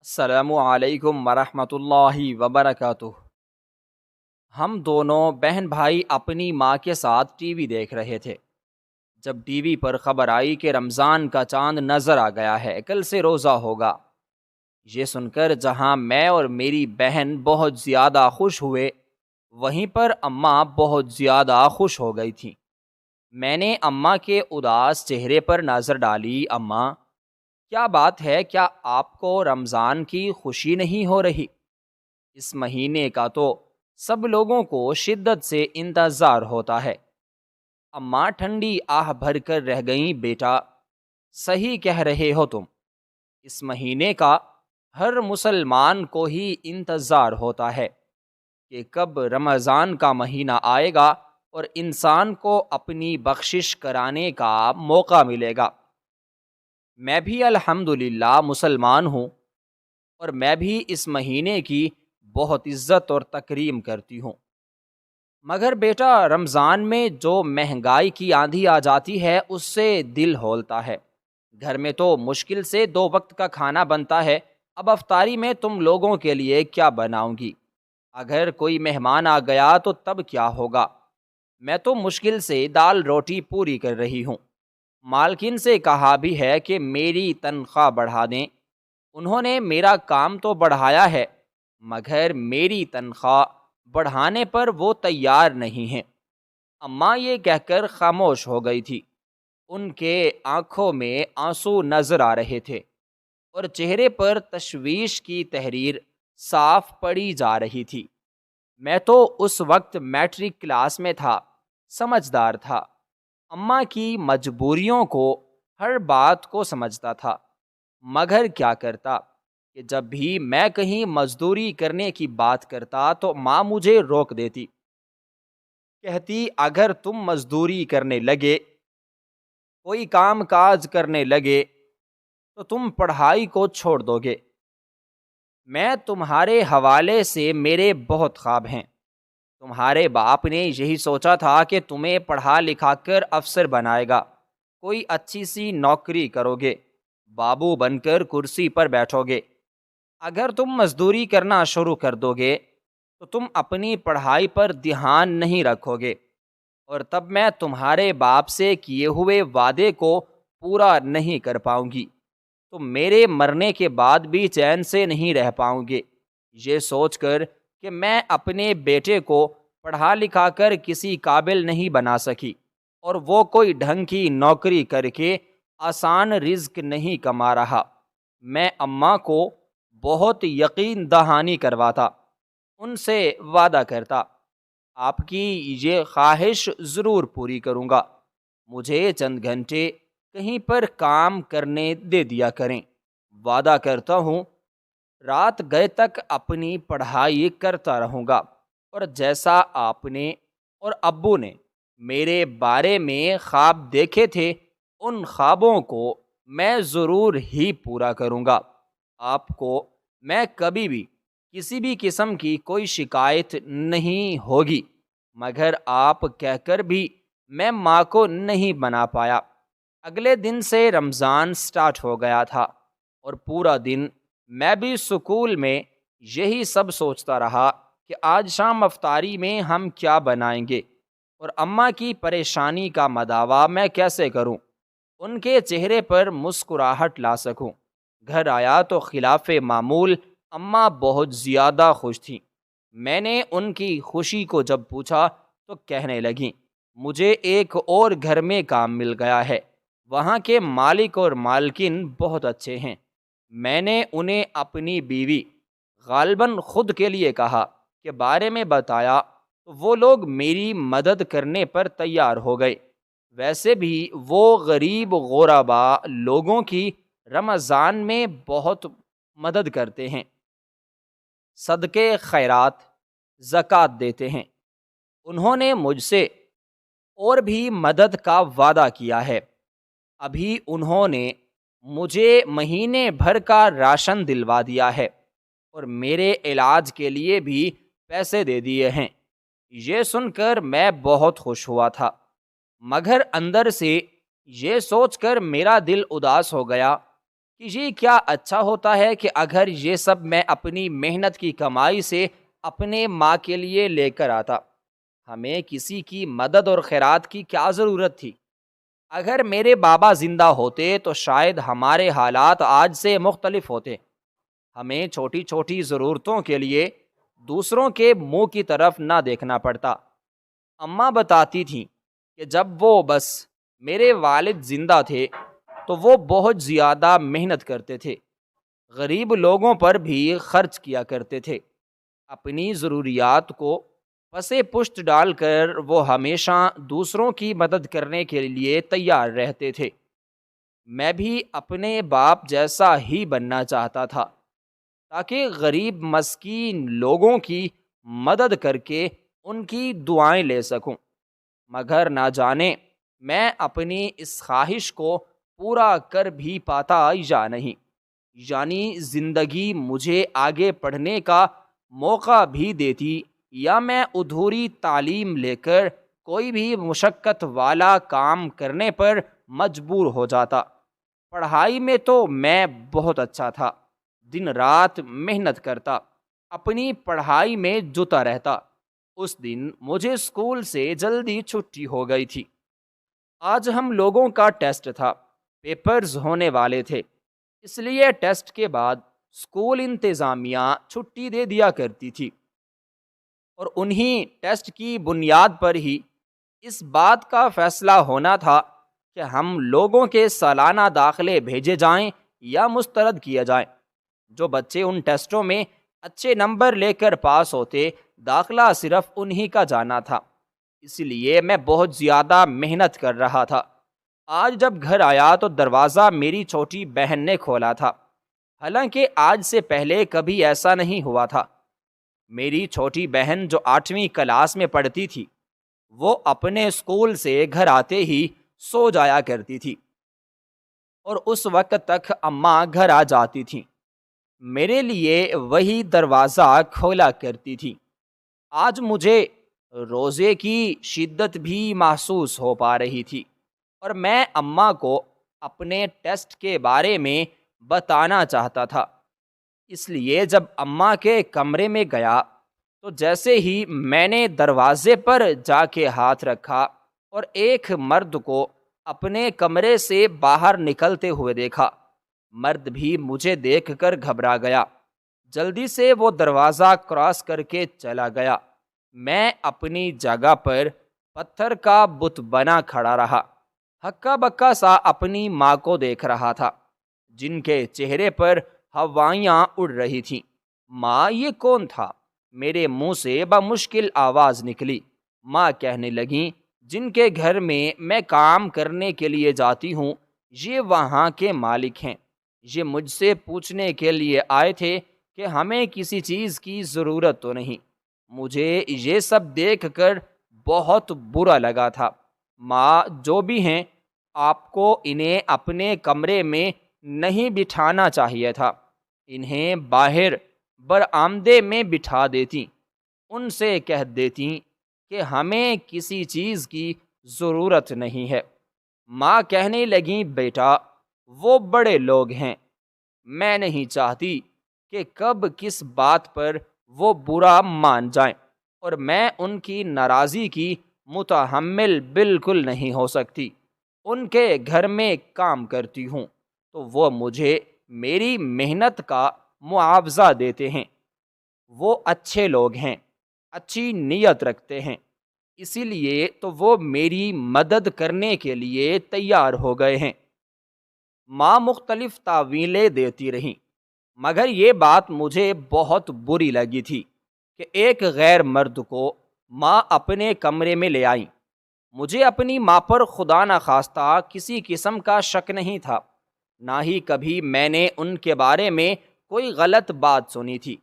السلام علیکم ورحمۃ اللہ وبرکاتہ۔ ہم دونوں بہن بھائی اپنی ماں کے ساتھ ٹی وی دیکھ رہے تھے جب ٹی وی پر خبر آئی کہ رمضان کا چاند نظر آ گیا ہے، کل سے روزہ ہوگا۔ یہ سن کر جہاں میں اور میری بہن بہت زیادہ خوش ہوئے، وہیں پر اماں بہت زیادہ خوش ہو گئی تھیں۔ میں نے اماں کے اداس چہرے پر نظر ڈالی۔ اماں، کیا بات ہے؟ کیا آپ کو رمضان کی خوشی نہیں ہو رہی؟ اس مہینے کا تو سب لوگوں کو شدت سے انتظار ہوتا ہے۔ اماں ٹھنڈی آہ بھر کر رہ گئیں۔ بیٹا، صحیح کہہ رہے ہو تم، اس مہینے کا ہر مسلمان کو ہی انتظار ہوتا ہے کہ کب رمضان کا مہینہ آئے گا اور انسان کو اپنی بخشش کرانے کا موقع ملے گا۔ میں بھی الحمدللہ مسلمان ہوں، اور میں بھی اس مہینے کی بہت عزت اور تکریم کرتی ہوں۔ مگر بیٹا، رمضان میں جو مہنگائی کی آندھی آ جاتی ہے اس سے دل ہولتا ہے۔ گھر میں تو مشکل سے 2 وقت کا کھانا بنتا ہے، اب افطاری میں تم لوگوں کے لیے کیا بناؤں گی؟ اگر کوئی مہمان آ گیا تو تب کیا ہوگا؟ میں تو مشکل سے دال روٹی پوری کر رہی ہوں۔ مالکن سے کہا بھی ہے کہ میری تنخواہ بڑھا دیں۔ انہوں نے میرا کام تو بڑھایا ہے، مگر میری تنخواہ بڑھانے پر وہ تیار نہیں ہیں۔ اماں یہ کہہ کر خاموش ہو گئی تھی۔ ان کے آنکھوں میں آنسو نظر آ رہے تھے اور چہرے پر تشویش کی تحریر صاف پڑی جا رہی تھی۔ میں تو اس وقت میٹرک کلاس میں تھا، سمجھدار تھا، اماں کی مجبوریوں کو، ہر بات کو سمجھتا تھا، مگر کیا کرتا کہ جب بھی میں کہیں مزدوری کرنے کی بات کرتا تو ماں مجھے روک دیتی، کہتی اگر تم مزدوری کرنے لگے، کوئی کام کاج کرنے لگے تو تم پڑھائی کو چھوڑ دو گے۔ میں تمہارے حوالے سے میرے بہت خواب ہیں۔ تمہارے باپ نے یہی سوچا تھا کہ تمہیں پڑھا لکھا کر افسر بنائے گا، کوئی اچھی سی نوکری کرو گے، بابو بن کر کرسی پر بیٹھو گے۔ اگر تم مزدوری کرنا شروع کر دو گے تو تم اپنی پڑھائی پر دھیان نہیں رکھو گے، اور تب میں تمہارے باپ سے کیے ہوئے وعدے کو پورا نہیں کر پاؤں گی، تم میرے مرنے کے بعد بھی چین سے نہیں رہ پاؤں گے۔ یہ سوچ کر کہ میں اپنے بیٹے کو پڑھا لکھا کر کسی قابل نہیں بنا سکی، اور وہ کوئی ڈھنگ کی نوکری کر کے آسان رزق نہیں کما رہا، میں اماں کو بہت یقین دہانی کرواتا، ان سے وعدہ کرتا آپ کی یہ خواہش ضرور پوری کروں گا، مجھے چند گھنٹے کہیں پر کام کرنے دے دیا کریں، وعدہ کرتا ہوں رات گئے تک اپنی پڑھائی کرتا رہوں گا، اور جیسا آپ نے اور ابو نے میرے بارے میں خواب دیکھے تھے ان خوابوں کو میں ضرور ہی پورا کروں گا۔ آپ کو میں کبھی بھی کسی بھی قسم کی کوئی شکایت نہیں ہوگی، مگر آپ کہہ کر بھی میں ماں کو نہیں بنا پایا۔ اگلے دن سے رمضان سٹارٹ ہو گیا تھا، اور پورا دن میں بھی سکول میں یہی سب سوچتا رہا کہ آج شام افطاری میں ہم کیا بنائیں گے، اور اماں کی پریشانی کا مداوا میں کیسے کروں، ان کے چہرے پر مسکراہٹ لا سکوں۔ گھر آیا تو خلاف معمول اماں بہت زیادہ خوش تھیں۔ میں نے ان کی خوشی کو جب پوچھا تو کہنے لگیں مجھے ایک اور گھر میں کام مل گیا ہے، وہاں کے مالک اور مالکن بہت اچھے ہیں۔ میں نے انہیں اپنی بیوی غالباً خود کے لیے کہا کے بارے میں بتایا تو وہ لوگ میری مدد کرنے پر تیار ہو گئے۔ ویسے بھی وہ غریب غربا لوگوں کی رمضان میں بہت مدد کرتے ہیں، صدقے خیرات، زکوٰۃ دیتے ہیں۔ انہوں نے مجھ سے اور بھی مدد کا وعدہ کیا ہے۔ ابھی انہوں نے مجھے مہینے بھر کا راشن دلوا دیا ہے، اور میرے علاج کے لیے بھی پیسے دے دیے ہیں۔ یہ سن کر میں بہت خوش ہوا تھا، مگر اندر سے یہ سوچ کر میرا دل اداس ہو گیا کہ یہ کیا اچھا ہوتا ہے کہ اگر یہ سب میں اپنی محنت کی کمائی سے اپنے ماں کے لیے لے کر آتا، ہمیں کسی کی مدد اور خیرات کی کیا ضرورت تھی؟ اگر میرے بابا زندہ ہوتے تو شاید ہمارے حالات آج سے مختلف ہوتے۔ ہمیں چھوٹی چھوٹی ضرورتوں کے لیے دوسروں کے منہ کی طرف نہ دیکھنا پڑتا۔ اماں بتاتی تھیں کہ جب وہ بس میرے والد زندہ تھے تو وہ بہت زیادہ محنت کرتے تھے، غریب لوگوں پر بھی خرچ کیا کرتے تھے، اپنی ضروریات کو پسے پشت ڈال کر وہ ہمیشہ دوسروں کی مدد کرنے کے لیے تیار رہتے تھے۔ میں بھی اپنے باپ جیسا ہی بننا چاہتا تھا تاکہ غریب مسکین لوگوں کی مدد کر کے ان کی دعائیں لے سکوں، مگر نہ جانے میں اپنی اس خواہش کو پورا کر بھی پاتا یا نہیں، یعنی زندگی مجھے آگے پڑھنے کا موقع بھی دیتی یا میں ادھوری تعلیم لے کر کوئی بھی مشقت والا کام کرنے پر مجبور ہو جاتا۔ پڑھائی میں تو میں بہت اچھا تھا، دن رات محنت کرتا، اپنی پڑھائی میں جتا رہتا۔ اس دن مجھے اسکول سے جلدی چھٹی ہو گئی تھی۔ آج ہم لوگوں کا ٹیسٹ تھا، پیپرز ہونے والے تھے، اس لیے ٹیسٹ کے بعد اسکول انتظامیہ چھٹی دے دیا کرتی تھی، اور انہی ٹیسٹ کی بنیاد پر ہی اس بات کا فیصلہ ہونا تھا کہ ہم لوگوں کے سالانہ داخلے بھیجے جائیں یا مسترد کیے جائیں۔ جو بچے ان ٹیسٹوں میں اچھے نمبر لے کر پاس ہوتے، داخلہ صرف انہی کا جانا تھا، اس لیے میں بہت زیادہ محنت کر رہا تھا۔ آج جب گھر آیا تو دروازہ میری چھوٹی بہن نے کھولا تھا، حالانکہ آج سے پہلے کبھی ایسا نہیں ہوا تھا۔ میری چھوٹی بہن جو 8ویں کلاس میں پڑھتی تھی، وہ اپنے اسکول سے گھر آتے ہی سو جایا کرتی تھی، اور اس وقت تک اماں گھر آ جاتی تھیں۔ میرے لیے وہی دروازہ کھولا کرتی تھی۔ آج مجھے روزے کی شدت بھی محسوس ہو پا رہی تھی، اور میں اماں کو اپنے ٹیسٹ کے بارے میں بتانا چاہتا تھا۔ اس لیے جب اماں کے کمرے میں گیا تو جیسے ہی میں نے دروازے پر جا کے ہاتھ رکھا اور ایک مرد کو اپنے کمرے سے باہر نکلتے ہوئے دیکھا، مرد بھی مجھے دیکھ کر گھبرا گیا، جلدی سے وہ دروازہ کراس کر کے چلا گیا۔ میں اپنی جگہ پر پتھر کا بت بنا کھڑا رہا، ہکا بکا سا اپنی ماں کو دیکھ رہا تھا، جن کے چہرے پر ہوائیاں اڑ رہی تھیں۔ ماں، یہ کون تھا؟ میرے منہ سے بمشکل آواز نکلی۔ ماں کہنے لگیں، جن کے گھر میں کام کرنے کے لیے جاتی ہوں، یہ وہاں کے مالک ہیں۔ یہ مجھ سے پوچھنے کے لیے آئے تھے کہ ہمیں کسی چیز کی ضرورت تو نہیں۔ مجھے یہ سب دیکھ کر بہت برا لگا تھا۔ ماں جو بھی ہیں، آپ کو انہیں اپنے کمرے میں نہیں بٹھانا چاہیے تھا، انہیں باہر برآمدے میں بٹھا دیتی، ان سے کہہ دیتی کہ ہمیں کسی چیز کی ضرورت نہیں ہے۔ ماں کہنے لگیں، بیٹا، وہ بڑے لوگ ہیں، میں نہیں چاہتی کہ کب کس بات پر وہ برا مان جائیں، اور میں ان کی ناراضی کی متحمل بالکل نہیں ہو سکتی۔ ان کے گھر میں کام کرتی ہوں تو وہ مجھے میری محنت کا معاوضہ دیتے ہیں۔ وہ اچھے لوگ ہیں، اچھی نیت رکھتے ہیں، اسی لیے تو وہ میری مدد کرنے کے لیے تیار ہو گئے ہیں۔ ماں مختلف تعویلیں دیتی رہیں، مگر یہ بات مجھے بہت بری لگی تھی کہ ایک غیر مرد کو ماں اپنے کمرے میں لے آئیں۔ مجھے اپنی ماں پر خدا نخواستہ کسی قسم کا شک نہیں تھا، نہ ہی کبھی میں نے ان کے بارے میں کوئی غلط بات سنی تھی۔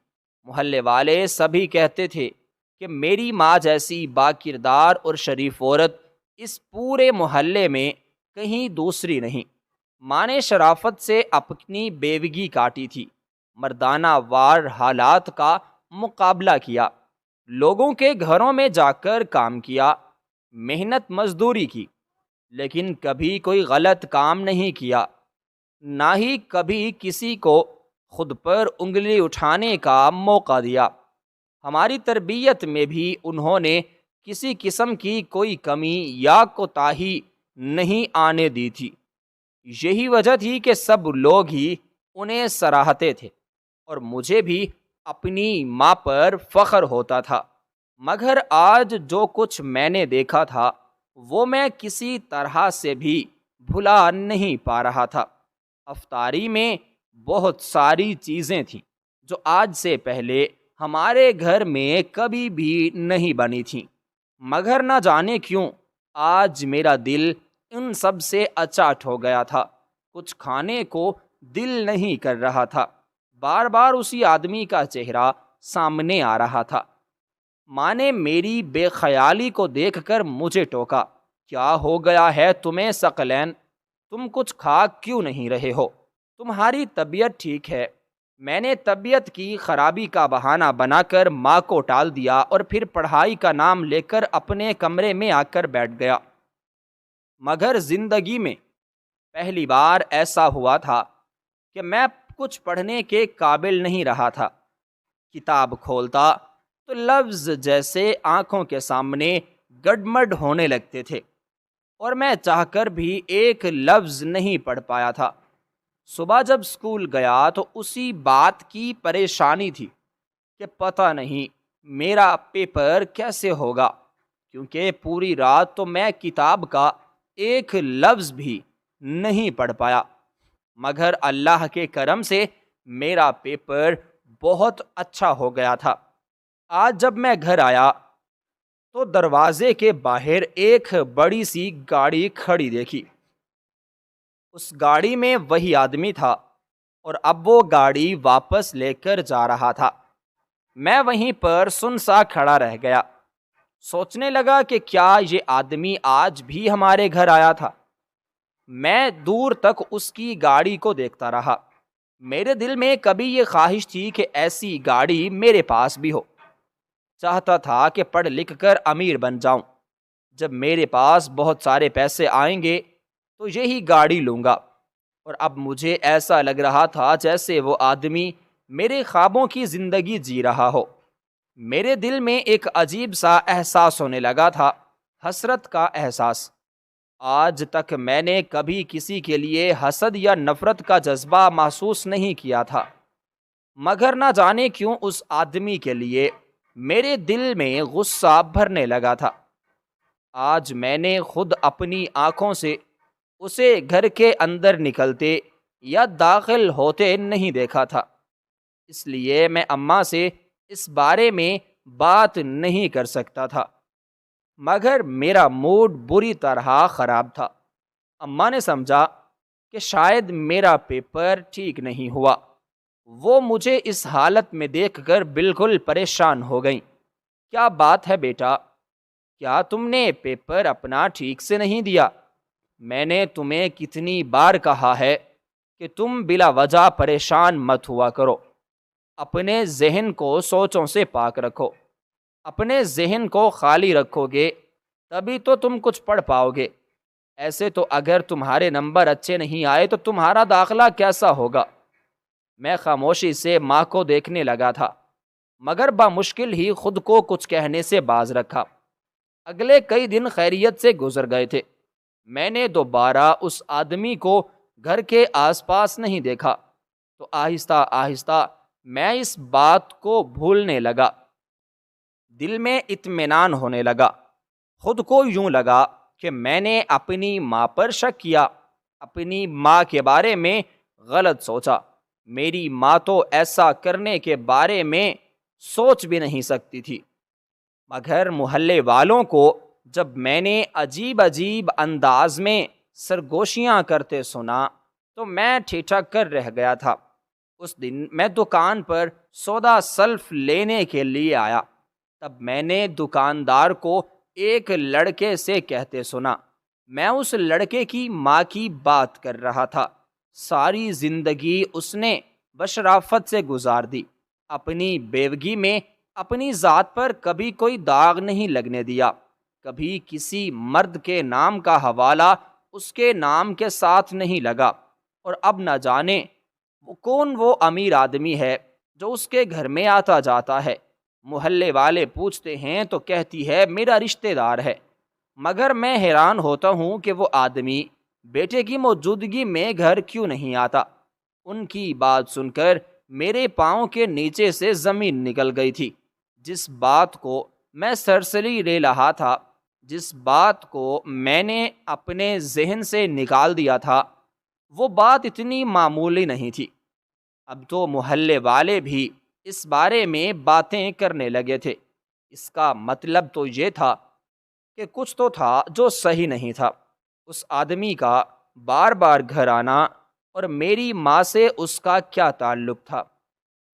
محلے والے سبھی کہتے تھے کہ میری ماں جیسی با کردار اور شریف عورت اس پورے محلے میں کہیں دوسری نہیں۔ ماں نے شرافت سے اپنی بیوگی کاٹی تھی، مردانہ وار حالات کا مقابلہ کیا، لوگوں کے گھروں میں جا کر کام کیا، محنت مزدوری کی، لیکن کبھی کوئی غلط کام نہیں کیا۔ نہ ہی کبھی کسی کو خود پر انگلی اٹھانے کا موقع دیا۔ ہماری تربیت میں بھی انہوں نے کسی قسم کی کوئی کمی یا کوتاہی نہیں آنے دی تھی۔ یہی وجہ تھی کہ سب لوگ ہی انہیں سراہتے تھے اور مجھے بھی اپنی ماں پر فخر ہوتا تھا۔ مگر آج جو کچھ میں نے دیکھا تھا وہ میں کسی طرح سے بھی بھلا نہیں پا رہا تھا۔ افطاری میں بہت ساری چیزیں تھیں جو آج سے پہلے ہمارے گھر میں کبھی بھی نہیں بنی تھیں، مگر نہ جانے کیوں آج میرا دل ان سب سے اچاٹ ہو گیا تھا۔ کچھ کھانے کو دل نہیں کر رہا تھا۔ بار بار اسی آدمی کا چہرہ سامنے آ رہا تھا۔ ماں نے میری بے خیالی کو دیکھ کر مجھے ٹوکا، کیا ہو گیا ہے تمہیں ثقلین؟ تم کچھ کھا کیوں نہیں رہے ہو؟ تمہاری طبیعت ٹھیک ہے؟ میں نے طبیعت کی خرابی کا بہانہ بنا کر ماں کو ٹال دیا اور پھر پڑھائی کا نام لے کر اپنے کمرے میں آ کر بیٹھ گیا۔ مگر زندگی میں پہلی بار ایسا ہوا تھا کہ میں کچھ پڑھنے کے قابل نہیں رہا تھا۔ کتاب کھولتا تو لفظ جیسے آنکھوں کے سامنے گڈمڈ ہونے لگتے تھے اور میں چاہ کر بھی ایک لفظ نہیں پڑھ پایا تھا۔ صبح جب اسکول گیا تو اسی بات کی پریشانی تھی کہ پتہ نہیں میرا پیپر کیسے ہوگا، کیونکہ پوری رات تو میں کتاب کا ایک لفظ بھی نہیں پڑھ پایا۔ مگر اللہ کے کرم سے میرا پیپر بہت اچھا ہو گیا تھا۔ آج جب میں گھر آیا تو دروازے کے باہر ایک بڑی سی گاڑی کھڑی دیکھی۔ اس گاڑی میں وہی آدمی تھا اور اب وہ گاڑی واپس لے کر جا رہا تھا۔ میں وہیں پر سن سا کھڑا رہ گیا، سوچنے لگا کہ کیا یہ آدمی آج بھی ہمارے گھر آیا تھا؟ میں دور تک اس کی گاڑی کو دیکھتا رہا۔ میرے دل میں کبھی یہ خواہش تھی کہ ایسی گاڑی میرے پاس بھی ہو۔ چاہتا تھا کہ پڑھ لکھ کر امیر بن جاؤں۔ جب میرے پاس بہت سارے پیسے آئیں گے تو یہی گاڑی لوں گا۔ اور اب مجھے ایسا لگ رہا تھا جیسے وہ آدمی میرے خوابوں کی زندگی جی رہا ہو۔ میرے دل میں ایک عجیب سا احساس ہونے لگا تھا، حسرت کا احساس۔ آج تک میں نے کبھی کسی کے لیے حسد یا نفرت کا جذبہ محسوس نہیں کیا تھا، مگر نہ جانے کیوں اس آدمی کے لیے میرے دل میں غصہ بھرنے لگا تھا۔ آج میں نے خود اپنی آنکھوں سے اسے گھر کے اندر نکلتے یا داخل ہوتے نہیں دیکھا تھا، اس لیے میں اماں سے اس بارے میں بات نہیں کر سکتا تھا۔ مگر میرا موڈ بری طرح خراب تھا۔ اماں نے سمجھا کہ شاید میرا پیپر ٹھیک نہیں ہوا۔ وہ مجھے اس حالت میں دیکھ کر بالکل پریشان ہو گئیں۔ کیا بات ہے بیٹا؟ کیا تم نے پیپر اپنا ٹھیک سے نہیں دیا؟ میں نے تمہیں کتنی بار کہا ہے کہ تم بلا وجہ پریشان مت ہوا کرو۔ اپنے ذہن کو سوچوں سے پاک رکھو۔ اپنے ذہن کو خالی رکھو گے تبھی تو تم کچھ پڑھ پاؤ گے۔ ایسے تو اگر تمہارے نمبر اچھے نہیں آئے تو تمہارا داخلہ کیسا ہوگا؟ میں خاموشی سے ماں کو دیکھنے لگا تھا، مگر بامشکل ہی خود کو کچھ کہنے سے باز رکھا۔ اگلے کئی دن خیریت سے گزر گئے تھے۔ میں نے دوبارہ اس آدمی کو گھر کے آس پاس نہیں دیکھا تو آہستہ آہستہ میں اس بات کو بھولنے لگا۔ دل میں اطمینان ہونے لگا۔ خود کو یوں لگا کہ میں نے اپنی ماں پر شک کیا، اپنی ماں کے بارے میں غلط سوچا۔ میری ماں تو ایسا کرنے کے بارے میں سوچ بھی نہیں سکتی تھی۔ مگر محلے والوں کو جب میں نے عجیب عجیب انداز میں سرگوشیاں کرتے سنا تو میں ٹھٹک کر رہ گیا تھا۔ اس دن میں دکان پر سودا سلف لینے کے لیے آیا، تب میں نے دکاندار کو ایک لڑکے سے کہتے سنا۔ میں اس لڑکے کی ماں کی بات کر رہا تھا۔ ساری زندگی اس نے بشرافت سے گزار دی، اپنی بیوگی میں اپنی ذات پر کبھی کوئی داغ نہیں لگنے دیا، کبھی کسی مرد کے نام کا حوالہ اس کے نام کے ساتھ نہیں لگا۔ اور اب نہ جانے وہ امیر آدمی ہے جو اس کے گھر میں آتا جاتا ہے۔ محلے والے پوچھتے ہیں تو کہتی ہے میرا رشتہ دار ہے، مگر میں حیران ہوتا ہوں کہ وہ آدمی بیٹے کی موجودگی میں گھر کیوں نہیں آتا۔ ان کی بات سن کر میرے پاؤں کے نیچے سے زمین نکل گئی تھی۔ جس بات کو میں سرسری لے رہا تھا، جس بات کو میں نے اپنے ذہن سے نکال دیا تھا، وہ بات اتنی معمولی نہیں تھی۔ اب تو محلے والے بھی اس بارے میں باتیں کرنے لگے تھے۔ اس کا مطلب تو یہ تھا کہ کچھ تو تھا جو صحیح نہیں تھا۔ اس آدمی کا بار بار گھر آنا اور میری ماں سے اس کا کیا تعلق تھا؟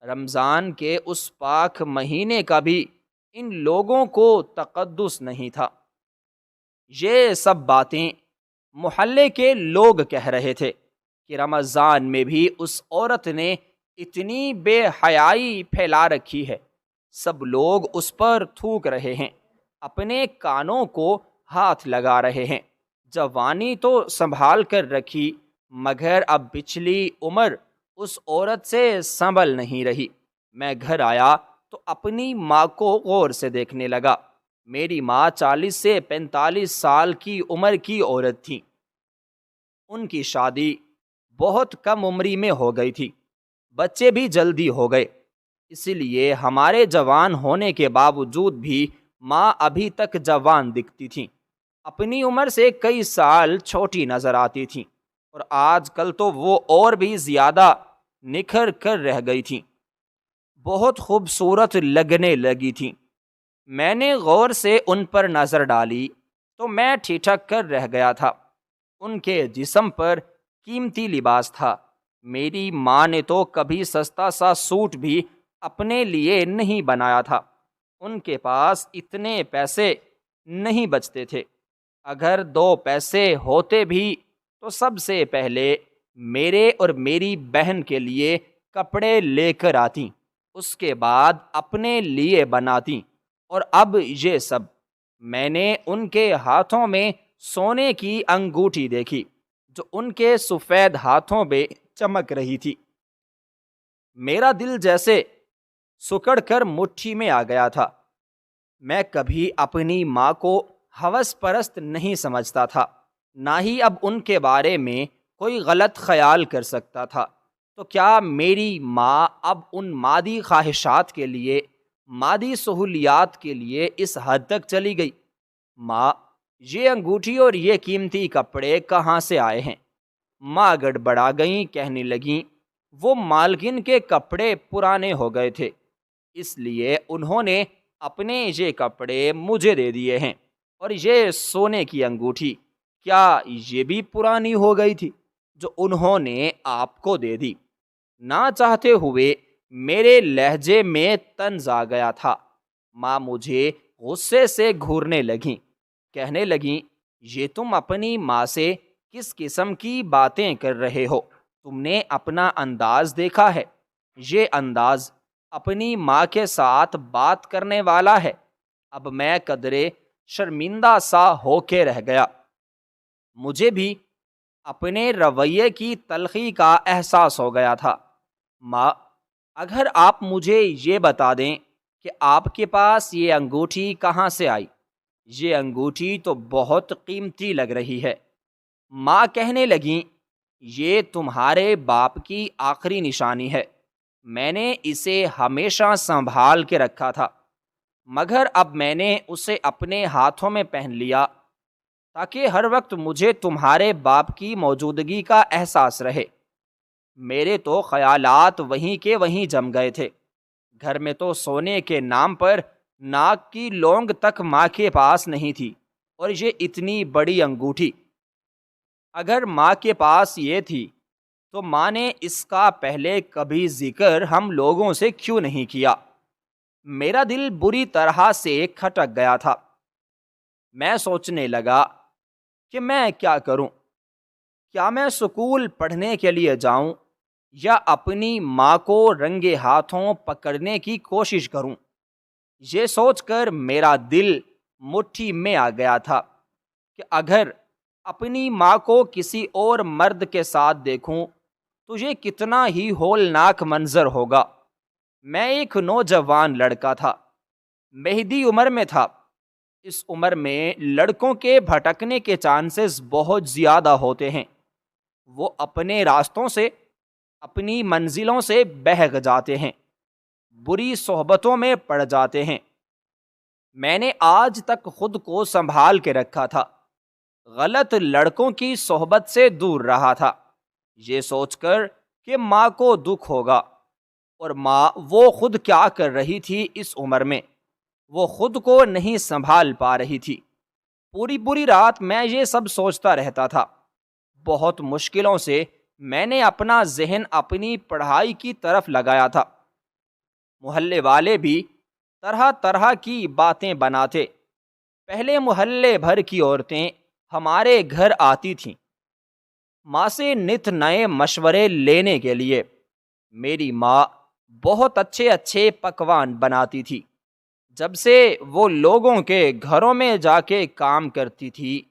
رمضان کے اس پاک مہینے کا بھی ان لوگوں کو تقدس نہیں تھا۔ یہ سب باتیں محلے کے لوگ کہہ رہے تھے کہ رمضان میں بھی اس عورت نے اتنی بے حیائی پھیلا رکھی ہے۔ سب لوگ اس پر تھوک رہے ہیں، اپنے کانوں کو ہاتھ لگا رہے ہیں۔ جوانی تو سنبھال کر رکھی، مگر اب پچھلی عمر اس عورت سے سنبھل نہیں رہی۔ میں گھر آیا تو اپنی ماں کو غور سے دیکھنے لگا۔ میری ماں 40 سے 45 سال کی عمر کی عورت تھی۔ ان کی شادی بہت کم عمری میں ہو گئی تھی، بچے بھی جلدی ہو گئے۔ اسی لیے ہمارے جوان ہونے کے باوجود بھی ماں ابھی تک جوان دکھتی تھیں، اپنی عمر سے کئی سال چھوٹی نظر آتی تھیں، اور آج کل تو وہ اور بھی زیادہ نکھر کر رہ گئی تھیں، بہت خوبصورت لگنے لگی تھیں۔ میں نے غور سے ان پر نظر ڈالی تو میں ٹھٹک کر رہ گیا تھا۔ ان کے جسم پر قیمتی لباس تھا۔ میری ماں نے تو کبھی سستا سا سوٹ بھی اپنے لیے نہیں بنایا تھا۔ ان کے پاس اتنے پیسے نہیں بچتے تھے۔ اگر 2 پیسے ہوتے بھی تو سب سے پہلے میرے اور میری بہن کے لیے کپڑے لے کر آتی، اس کے بعد اپنے لیے بناتی۔ اور اب یہ سب میں نے ان کے ہاتھوں میں سونے کی انگوٹھی دیکھی جو ان کے سفید ہاتھوں پہ چمک رہی تھی۔ میرا دل جیسے سکڑ کر مٹھی میں آ گیا تھا۔ میں کبھی اپنی ماں کو ہوس پرست نہیں سمجھتا تھا، نہ ہی اب ان کے بارے میں کوئی غلط خیال کر سکتا تھا۔ تو کیا میری ماں اب ان مادی خواہشات کے لیے، مادی سہولیات کے لیے اس حد تک چلی گئی؟ ماں، یہ انگوٹھی اور یہ قیمتی کپڑے کہاں سے آئے ہیں؟ ماں گڑبڑا گئیں، کہنے لگیں وہ مالکن کے کپڑے پرانے ہو گئے تھے، اس لیے انہوں نے اپنے یہ کپڑے مجھے دے دیے ہیں، اور یہ سونے کی انگوٹھی کیا یہ بھی پرانی ہو گئی تھی جو انہوں نے آپ کو دے دی؟ نہ چاہتے ہوئے میرے لہجے میں طنز آ گیا تھا۔ ماں مجھے غصے سے گھورنے لگیں، کہنے لگیں یہ تم اپنی ماں سے کس قسم کی باتیں کر رہے ہو؟ تم نے اپنا انداز دیکھا ہے؟ یہ انداز اپنی ماں کے ساتھ بات کرنے والا ہے۔ اب میں قدرے شرمندہ سا ہو کے رہ گیا۔ مجھے بھی اپنے رویے کی تلخی کا احساس ہو گیا تھا۔ ماں، اگر آپ مجھے یہ بتا دیں کہ آپ کے پاس یہ انگوٹھی کہاں سے آئی؟ یہ انگوٹھی تو بہت قیمتی لگ رہی ہے۔ ماں کہنے لگیں یہ تمہارے باپ کی آخری نشانی ہے، میں نے اسے ہمیشہ سنبھال کے رکھا تھا، مگر اب میں نے اسے اپنے ہاتھوں میں پہن لیا تاکہ ہر وقت مجھے تمہارے باپ کی موجودگی کا احساس رہے۔ میرے تو خیالات وہیں کے وہیں جم گئے تھے۔ گھر میں تو سونے کے نام پر ناک کی لونگ تک ماں کے پاس نہیں تھی، اور یہ اتنی بڑی انگوٹھی اگر ماں کے پاس یہ تھی تو ماں نے اس کا پہلے کبھی ذکر ہم لوگوں سے کیوں نہیں کیا؟ میرا دل بری طرح سے کھٹک گیا تھا۔ میں سوچنے لگا کہ میں کیا کروں؟ کیا میں سکول پڑھنے کے لیے جاؤں یا اپنی ماں کو رنگے ہاتھوں پکڑنے کی کوشش کروں؟ یہ سوچ کر میرا دل مٹھی میں آ گیا تھا کہ اگر اپنی ماں کو کسی اور مرد کے ساتھ دیکھوں تجھے کتنا ہی ہولناک منظر ہوگا۔ میں ایک نوجوان لڑکا تھا، مہدی عمر میں تھا۔ اس عمر میں لڑکوں کے بھٹکنے کے چانسز بہت زیادہ ہوتے ہیں۔ وہ اپنے راستوں سے، اپنی منزلوں سے بہک جاتے ہیں، بری صحبتوں میں پڑ جاتے ہیں۔ میں نے آج تک خود کو سنبھال کے رکھا تھا، غلط لڑکوں کی صحبت سے دور رہا تھا، یہ سوچ کر کہ ماں کو دکھ ہوگا۔ اور ماں وہ خود کیا کر رہی تھی اس عمر میں، وہ خود کو نہیں سنبھال پا رہی تھی۔ پوری پوری رات میں یہ سب سوچتا رہتا تھا۔ بہت مشکلوں سے میں نے اپنا ذہن اپنی پڑھائی کی طرف لگایا تھا۔ محلے والے بھی طرح طرح کی باتیں بناتے۔ پہلے محلے بھر کی عورتیں ہمارے گھر آتی تھیں ماں سے نت نئے مشورے لینے کے لیے۔ میری ماں بہت اچھے اچھے پکوان بناتی تھی۔ جب سے وہ لوگوں کے گھروں میں جا کے کام کرتی تھی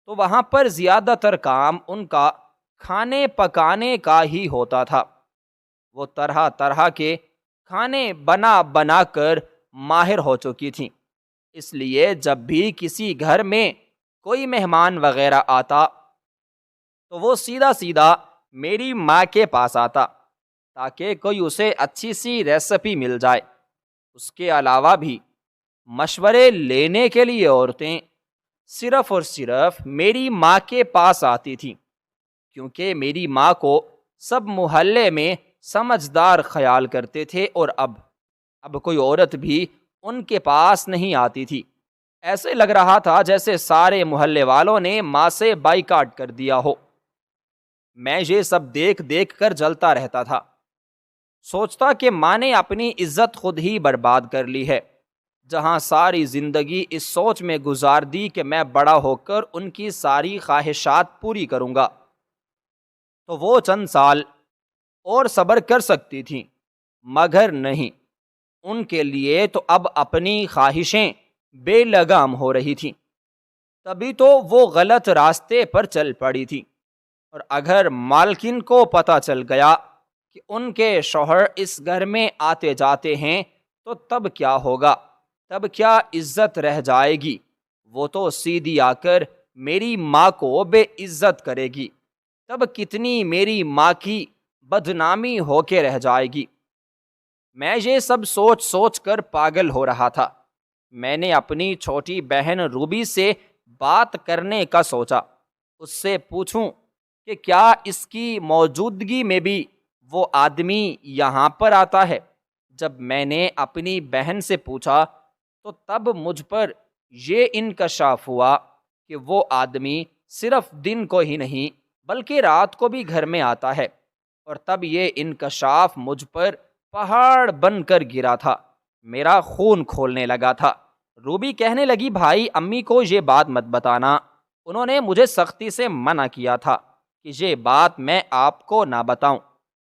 تو وہاں پر زیادہ تر کام ان کا کھانے پکانے کا ہی ہوتا تھا۔ وہ طرح طرح کے کھانے بنا بنا کر ماہر ہو چکی تھیں، اس لیے جب بھی کسی گھر میں کوئی مہمان وغیرہ آتا تو وہ سیدھا سیدھا میری ماں کے پاس آتا تاکہ کوئی اسے اچھی سی ریسپی مل جائے۔ اس کے علاوہ بھی مشورے لینے کے لیے عورتیں صرف اور صرف میری ماں کے پاس آتی تھیں، کیونکہ میری ماں کو سب محلے میں سمجھدار خیال کرتے تھے، اور اب کوئی عورت بھی ان کے پاس نہیں آتی تھی۔ ایسے لگ رہا تھا جیسے سارے محلے والوں نے ماں سے بائیکاٹ کر دیا ہو۔ میں یہ سب دیکھ دیکھ کر جلتا رہتا تھا، سوچتا کہ ماں نے اپنی عزت خود ہی برباد کر لی ہے، جہاں ساری زندگی اس سوچ میں گزار دی کہ میں بڑا ہو کر ان کی ساری خواہشات پوری کروں گا تو وہ چند سال اور صبر کر سکتی تھیں، مگر نہیں، ان کے لیے تو اب اپنی خواہشیں بے لگام ہو رہی تھیں۔ تبھی تو وہ غلط راستے پر چل پڑی تھی، اور اگر مالکن کو پتہ چل گیا کہ ان کے شوہر اس گھر میں آتے جاتے ہیں تو تب کیا ہوگا، تب کیا عزت رہ جائے گی۔ وہ تو سیدھی آ کر میری ماں کو بے عزت کرے گی، تب کتنی میری ماں کی بدنامی ہو کے رہ جائے گی۔ میں یہ سب سوچ سوچ کر پاگل ہو رہا تھا۔ میں نے اپنی چھوٹی بہن روبی سے بات کرنے کا سوچا، اس سے پوچھوں کہ کیا اس کی موجودگی میں بھی وہ آدمی یہاں پر آتا ہے۔ جب میں نے اپنی بہن سے پوچھا تو تب مجھ پر یہ انکشاف ہوا کہ وہ آدمی صرف دن کو ہی نہیں بلکہ رات کو بھی گھر میں آتا ہے، اور تب یہ انکشاف مجھ پر پہاڑ بن کر گرا تھا، میرا خون کھولنے لگا تھا۔ روبی کہنے لگی، بھائی امی کو یہ بات مت بتانا، انہوں نے مجھے سختی سے منع کیا تھا کہ یہ بات میں آپ کو نہ بتاؤں۔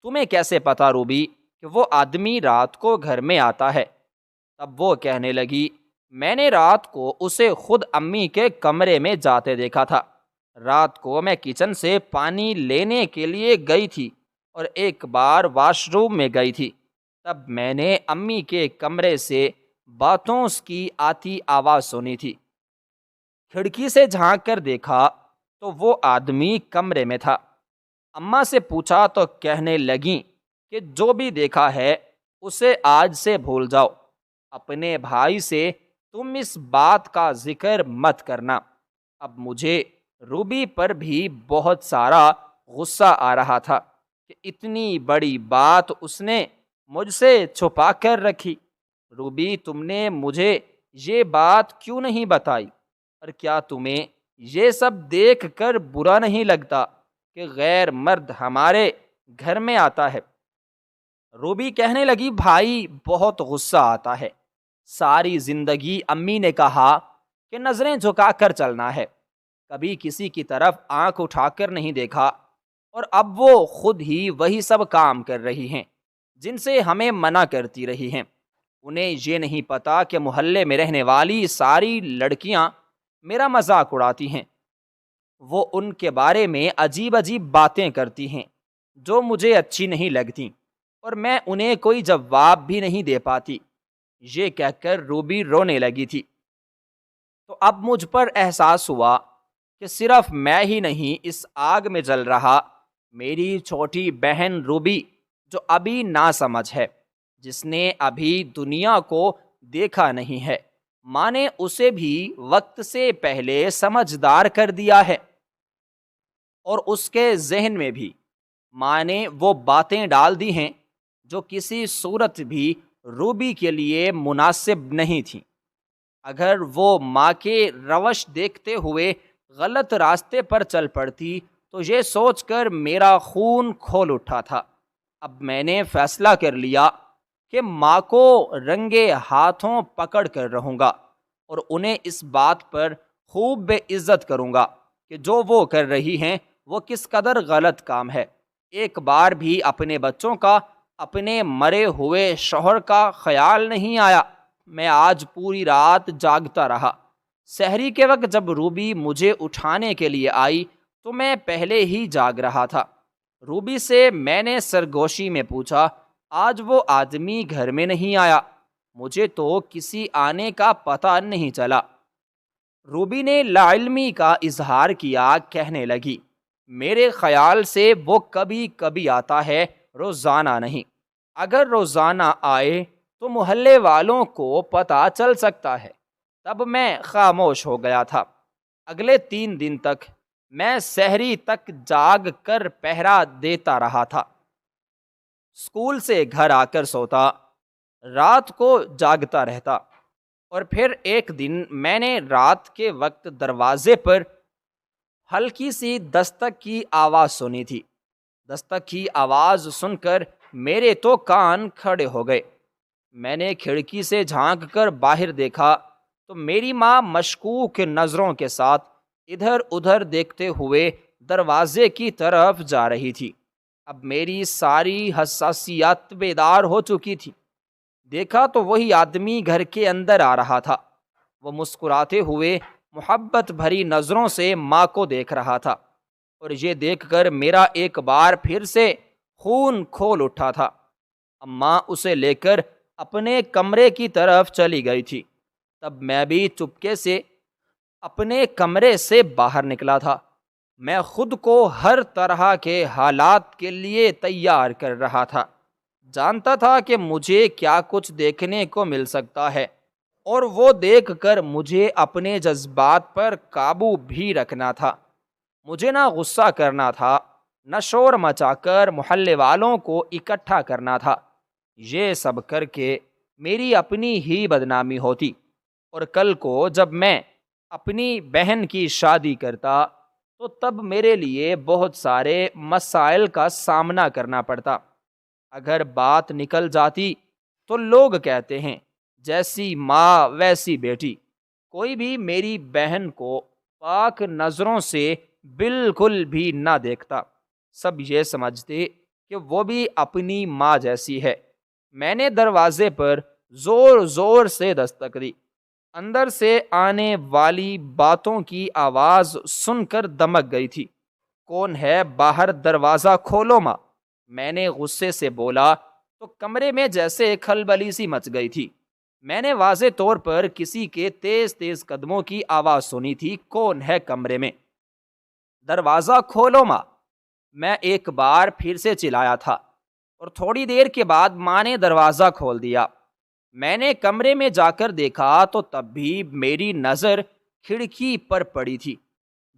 تمہیں کیسے پتا روبی کہ وہ آدمی رات کو گھر میں آتا ہے؟ تب وہ کہنے لگی، میں نے رات کو اسے خود امی کے کمرے میں جاتے دیکھا تھا۔ رات کو میں کچن سے پانی لینے کے لیے گئی تھی اور ایک بار واش روم میں گئی تھی، تب میں نے امی کے کمرے سے باتوں کی آتی آواز سنی تھی۔ کھڑکی سے جھانک کر دیکھا تو وہ آدمی کمرے میں تھا۔ اماں سے پوچھا تو کہنے لگیں کہ جو بھی دیکھا ہے اسے آج سے بھول جاؤ، اپنے بھائی سے تم اس بات کا ذکر مت کرنا۔ اب مجھے روبی پر بھی بہت سارا غصہ آ رہا تھا کہ اتنی بڑی بات اس نے مجھ سے چھپا کر رکھی۔ روبی، تم نے مجھے یہ بات کیوں نہیں بتائی؟ اور کیا تمہیں یہ سب دیکھ کر برا نہیں لگتا کہ غیر مرد ہمارے گھر میں آتا ہے؟ روبی کہنے لگی، بھائی بہت غصہ آتا ہے۔ ساری زندگی امی نے کہا کہ نظریں جھکا کر چلنا ہے، کبھی کسی کی طرف آنکھ اٹھا کر نہیں دیکھا، اور اب وہ خود ہی وہی سب کام کر رہی ہیں جن سے ہمیں منع کرتی رہی ہیں۔ انہیں یہ نہیں پتا کہ محلے میں رہنے والی ساری لڑکیاں میرا مذاق اڑاتی ہیں، وہ ان کے بارے میں عجیب عجیب باتیں کرتی ہیں، جو مجھے اچھی نہیں لگتی اور میں انہیں کوئی جواب بھی نہیں دے پاتی۔ یہ کہہ کر روبی رونے لگی تھی۔ تو اب مجھ پر احساس ہوا کہ صرف میں ہی نہیں اس آگ میں جل رہا، میری چھوٹی بہن روبی جو ابھی ناسمجھ ہے، جس نے ابھی دنیا کو دیکھا نہیں ہے، ماں نے اسے بھی وقت سے پہلے سمجھدار کر دیا ہے، اور اس کے ذہن میں بھی ماں نے وہ باتیں ڈال دی ہیں جو کسی صورت بھی روبی کے لیے مناسب نہیں تھیں۔ اگر وہ ماں کے روش دیکھتے ہوئے غلط راستے پر چل پڑتی تو یہ سوچ کر میرا خون کھول اٹھا تھا۔ اب میں نے فیصلہ کر لیا کہ ماں کو رنگے ہاتھوں پکڑ کر رہوں گا اور انہیں اس بات پر خوب بے عزت کروں گا کہ جو وہ کر رہی ہیں وہ کس قدر غلط کام ہے۔ ایک بار بھی اپنے بچوں کا، اپنے مرے ہوئے شوہر کا خیال نہیں آیا۔ میں آج پوری رات جاگتا رہا۔ سحری کے وقت جب روبی مجھے اٹھانے کے لیے آئی تو میں پہلے ہی جاگ رہا تھا۔ روبی سے میں نے سرگوشی میں پوچھا، آج وہ آدمی گھر میں نہیں آیا؟ مجھے تو کسی آنے کا پتہ نہیں چلا۔ روبی نے لاعلمی کا اظہار کیا، کہنے لگی، میرے خیال سے وہ کبھی کبھی آتا ہے، روزانہ نہیں۔ اگر روزانہ آئے تو محلے والوں کو پتہ چل سکتا ہے۔ تب میں خاموش ہو گیا تھا۔ اگلے 3 دن تک میں سحری تک جاگ کر پہرا دیتا رہا تھا۔ اسکول سے گھر آ کر سوتا، رات کو جاگتا رہتا، اور پھر ایک دن میں نے رات کے وقت دروازے پر ہلکی سی دستک کی آواز سنی تھی۔ دستک کی آواز سن کر میرے تو کان کھڑے ہو گئے۔ میں نے کھڑکی سے جھانک کر باہر دیکھا تو میری ماں مشکوک نظروں کے ساتھ ادھر ادھر دیکھتے ہوئے دروازے کی طرف جا رہی تھی۔ اب میری ساری حساسیات بیدار ہو چکی تھی۔ دیکھا تو وہی آدمی گھر کے اندر آ رہا تھا۔ وہ مسکراتے ہوئے محبت بھری نظروں سے ماں کو دیکھ رہا تھا، اور یہ دیکھ کر میرا ایک بار پھر سے خون کھول اٹھا تھا۔ ماں اسے لے کر اپنے کمرے کی طرف چلی گئی تھی۔ تب میں بھی چپکے سے اپنے کمرے سے باہر نکلا تھا۔ میں خود کو ہر طرح کے حالات کے لیے تیار کر رہا تھا۔ جانتا تھا کہ مجھے کیا کچھ دیکھنے کو مل سکتا ہے، اور وہ دیکھ کر مجھے اپنے جذبات پر قابو بھی رکھنا تھا۔ مجھے نہ غصہ کرنا تھا، نہ شور مچا کر محلے والوں کو اکٹھا کرنا تھا۔ یہ سب کر کے میری اپنی ہی بدنامی ہوتی، اور کل کو جب میں اپنی بہن کی شادی کرتا تو تب میرے لیے بہت سارے مسائل کا سامنا کرنا پڑتا۔ اگر بات نکل جاتی تو لوگ کہتے ہیں جیسی ماں ویسی بیٹی۔ کوئی بھی میری بہن کو پاک نظروں سے بالکل بھی نہ دیکھتا۔ سب یہ سمجھتے کہ وہ بھی اپنی ماں جیسی ہے۔ میں نے دروازے پر زور زور سے دستک دی۔ اندر سے آنے والی باتوں کی آواز سن کر دمک گئی تھی۔ کون ہے باہر؟ دروازہ کھولو ماں، میں نے غصے سے بولا تو کمرے میں جیسے کھلبلی سی مچ گئی تھی۔ میں نے واضح طور پر کسی کے تیز تیز قدموں کی آواز سنی تھی۔ کون ہے کمرے میں؟ دروازہ کھولو ماں، میں ایک بار پھر سے چلایا تھا، اور تھوڑی دیر کے بعد ماں نے دروازہ کھول دیا۔ میں نے کمرے میں جا کر دیکھا تو تب بھی میری نظر کھڑکی پر پڑی تھی۔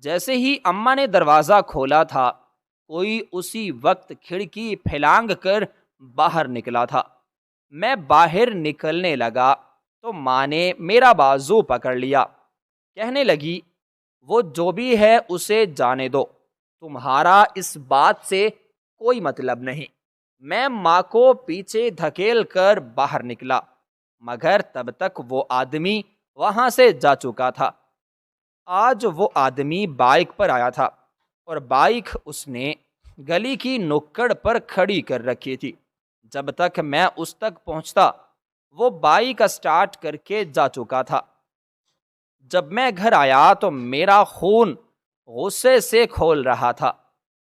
جیسے ہی اماں نے دروازہ کھولا تھا، کوئی اسی وقت کھڑکی پھلانگ کر باہر نکلا تھا۔ میں باہر نکلنے لگا تو ماں نے میرا بازو پکڑ لیا، کہنے لگی، وہ جو بھی ہے اسے جانے دو، تمہارا اس بات سے کوئی مطلب نہیں۔ میں ماں کو پیچھے دھکیل کر باہر نکلا، مگر تب تک وہ آدمی وہاں سے جا چکا تھا۔ آج وہ آدمی بائک پر آیا تھا، اور بائک اس نے گلی کی نکڑ پر کھڑی کر رکھی تھی۔ جب تک میں اس تک پہنچتا وہ بائک اسٹارٹ کر کے جا چکا تھا۔ جب میں گھر آیا تو میرا خون غصے سے کھول رہا تھا۔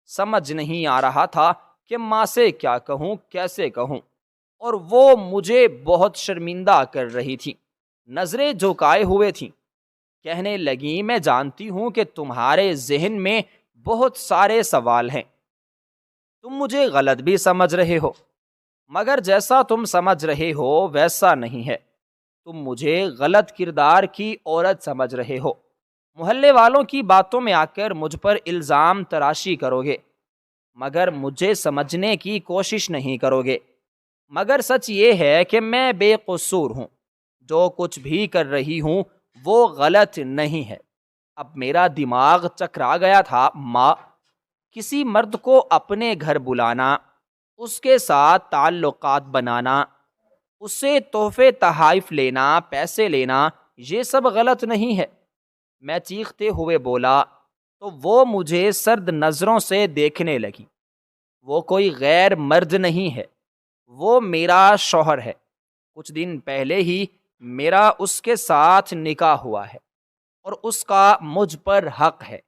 سمجھ نہیں آ رہا تھا کہ ماں سے کیا کہوں، کیسے کہوں، اور وہ مجھے بہت شرمندہ کر رہی تھی، نظریں جھکائے ہوئے تھیں۔ کہنے لگیں، میں جانتی ہوں کہ تمہارے ذہن میں بہت سارے سوال ہیں، تم مجھے غلط بھی سمجھ رہے ہو، مگر جیسا تم سمجھ رہے ہو ویسا نہیں ہے، تم مجھے غلط کردار کی عورت سمجھ رہے ہو، محلے والوں کی باتوں میں آ کر مجھ پر الزام تراشی کرو گے، مگر مجھے سمجھنے کی کوشش نہیں کرو گے۔ مگر سچ یہ ہے کہ میں بے قصور ہوں، جو کچھ بھی کر رہی ہوں وہ غلط نہیں ہے۔ اب میرا دماغ چکرا گیا تھا۔ ماں، کسی مرد کو اپنے گھر بلانا، اس کے ساتھ تعلقات بنانا، اس سے تحفے تحائف لینا، پیسے لینا، یہ سب غلط نہیں ہے۔ میں چیختے ہوئے بولا تو وہ مجھے سرد نظروں سے دیکھنے لگی۔ وہ کوئی غیر مرد نہیں ہے، وہ میرا شوہر ہے، کچھ دن پہلے ہی میرا اس کے ساتھ نکاح ہوا ہے اور اس کا مجھ پر حق ہے۔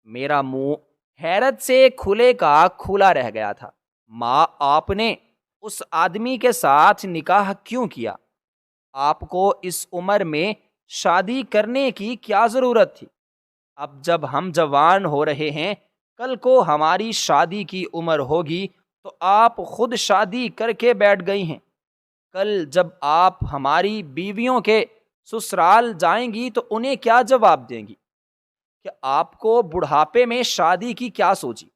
میرا منہ حیرت سے کھلے کا کھلا رہ گیا تھا۔ ماں، آپ نے اس آدمی کے ساتھ نکاح کیوں کیا؟ آپ کو اس عمر میں شادی کرنے کی کیا ضرورت تھی؟ اب جب ہم جوان ہو رہے ہیں، کل کو ہماری شادی کی عمر ہوگی تو آپ خود شادی کر کے بیٹھ گئی ہیں۔ کل جب آپ ہماری بیویوں کے سسرال جائیں گی تو انہیں کیا جواب دیں گی کہ آپ کو بڑھاپے میں شادی کی کیا سوچی؟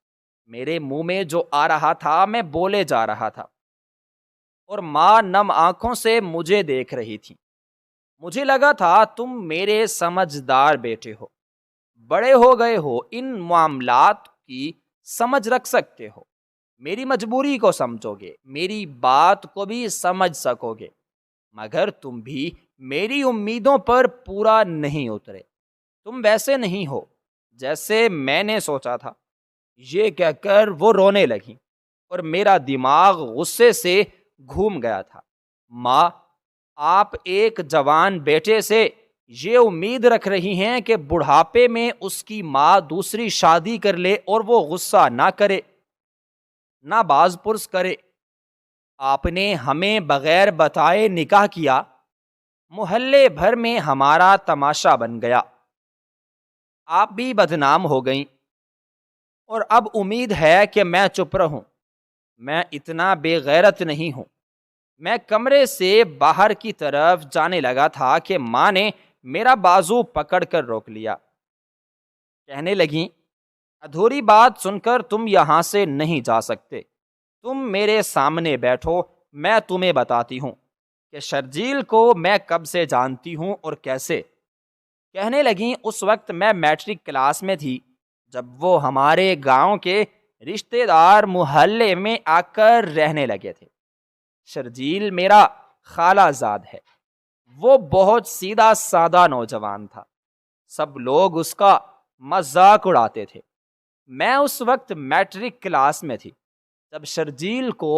میرے منہ میں جو آ رہا تھا میں بولے جا رہا تھا اور ماں نم آنکھوں سے مجھے دیکھ رہی تھی۔ مجھے لگا تھا تم میرے سمجھدار بیٹے ہو، بڑے ہو گئے ہو، ان معاملات کی سمجھ رکھ سکتے ہو، میری مجبوری کو سمجھو گے، میری بات کو بھی سمجھ سکو گے، مگر تم بھی میری امیدوں پر پورا نہیں اترے۔ تم ویسے نہیں ہو جیسے میں نے سوچا تھا۔ یہ کہہ کر وہ رونے لگی اور میرا دماغ غصے سے گھوم گیا تھا۔ ماں، آپ ایک جوان بیٹے سے یہ امید رکھ رہی ہیں کہ بڑھاپے میں اس کی ماں دوسری شادی کر لے اور وہ غصہ نہ کرے، نہ باز پرس کرے۔ آپ نے ہمیں بغیر بتائے نکاح کیا، محلے بھر میں ہمارا تماشا بن گیا، آپ بھی بدنام ہو گئیں، اور اب امید ہے کہ میں چپ رہوں۔ میں اتنا بے غیرت نہیں ہوں۔ میں کمرے سے باہر کی طرف جانے لگا تھا کہ ماں نے میرا بازو پکڑ کر روک لیا۔ کہنے لگیں، ادھوری بات سن کر تم یہاں سے نہیں جا سکتے، تم میرے سامنے بیٹھو، میں تمہیں بتاتی ہوں کہ شرجیل کو میں کب سے جانتی ہوں اور کیسے۔ کہنے لگیں، اس وقت میں میٹرک کلاس میں تھی جب وہ ہمارے گاؤں کے رشتہ دار محلے میں آ کر رہنے لگے تھے۔ شرجیل میرا خالہ زاد ہے۔ وہ بہت سیدھا سادہ نوجوان تھا، سب لوگ اس کا مذاق اڑاتے تھے۔ میں اس وقت میٹرک کلاس میں تھی۔ جب شرجیل کو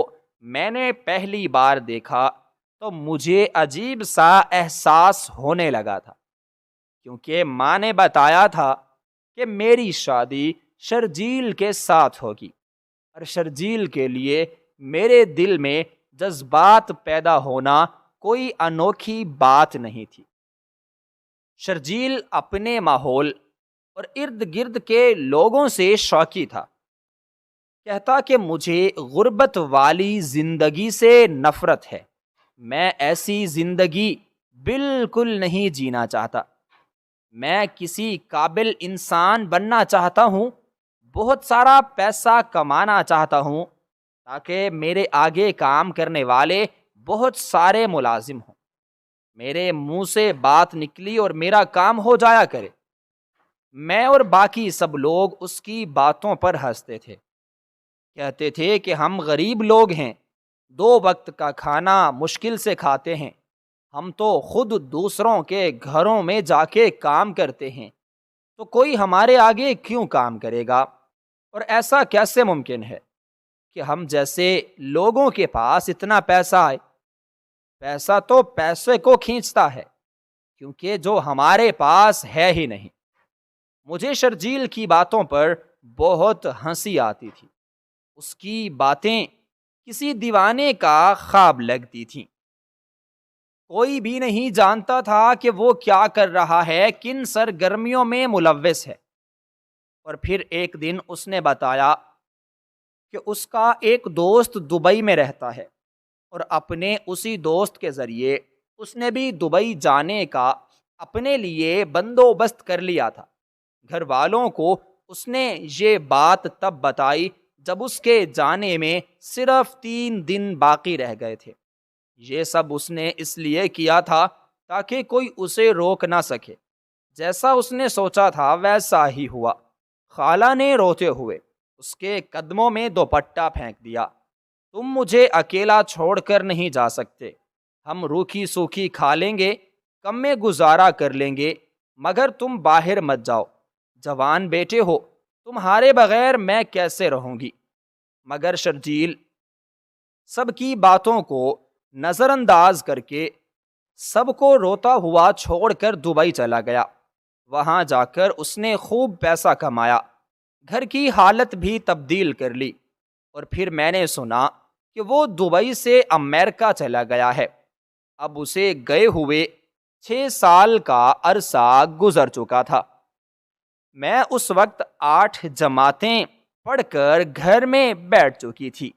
میں نے پہلی بار دیکھا تو مجھے عجیب سا احساس ہونے لگا تھا، کیونکہ ماں نے بتایا تھا کہ میری شادی شرجیل کے ساتھ ہوگی، اور شرجیل کے لیے میرے دل میں جذبات پیدا ہونا کوئی انوکھی بات نہیں تھی۔ شرجیل اپنے ماحول اور ارد گرد کے لوگوں سے شوقی تھا۔ کہتا کہ مجھے غربت والی زندگی سے نفرت ہے، میں ایسی زندگی بالکل نہیں جینا چاہتا، میں کسی قابل انسان بننا چاہتا ہوں، بہت سارا پیسہ کمانا چاہتا ہوں تاکہ میرے آگے کام کرنے والے بہت سارے ملازم ہوں، میرے منہ سے بات نکلی اور میرا کام ہو جایا کرے۔ میں اور باقی سب لوگ اس کی باتوں پر ہنستے تھے، کہتے تھے کہ ہم غریب لوگ ہیں، 2 وقت کا کھانا مشکل سے کھاتے ہیں، ہم تو خود دوسروں کے گھروں میں جا کے کام کرتے ہیں، تو کوئی ہمارے آگے کیوں کام کرے گا؟ اور ایسا کیسے ممکن ہے کہ ہم جیسے لوگوں کے پاس اتنا پیسہ آئے؟ پیسہ تو پیسے کو کھینچتا ہے، کیونکہ جو ہمارے پاس ہے ہی نہیں۔ مجھے شرجیل کی باتوں پر بہت ہنسی آتی تھی۔ اس کی باتیں کسی دیوانے کا خواب لگتی تھیں۔ کوئی بھی نہیں جانتا تھا کہ وہ کیا کر رہا ہے، کن سرگرمیوں میں ملوث ہے۔ اور پھر ایک دن اس نے بتایا کہ اس کا ایک دوست دبئی میں رہتا ہے، اور اپنے اسی دوست کے ذریعے اس نے بھی دبئی جانے کا اپنے لیے بندوبست کر لیا تھا۔ گھر والوں کو اس نے یہ بات تب بتائی جب اس کے جانے میں صرف 3 دن باقی رہ گئے تھے۔ یہ سب اس نے اس لیے کیا تھا تاکہ کوئی اسے روک نہ سکے۔ جیسا اس نے سوچا تھا ویسا ہی ہوا۔ خالہ نے روتے ہوئے اس کے قدموں میں دوپٹہ پھینک دیا۔ تم مجھے اکیلا چھوڑ کر نہیں جا سکتے، ہم روکھی سوکھی کھا لیں گے، کم میں گزارا کر لیں گے، مگر تم باہر مت جاؤ۔ جوان بیٹے ہو، تمہارے بغیر میں کیسے رہوں گی؟ مگر شرجیل سب کی باتوں کو نظر انداز کر کے سب کو روتا ہوا چھوڑ کر دبئی چلا گیا۔ وہاں جا کر اس نے خوب پیسہ کمایا، گھر کی حالت بھی تبدیل کر لی، اور پھر میں نے سنا کہ وہ دبئی سے امریکہ چلا گیا ہے۔ اب اسے گئے ہوئے 6 سال کا عرصہ گزر چکا تھا۔ میں اس وقت 8 جماعتیں پڑھ کر گھر میں بیٹھ چکی تھی،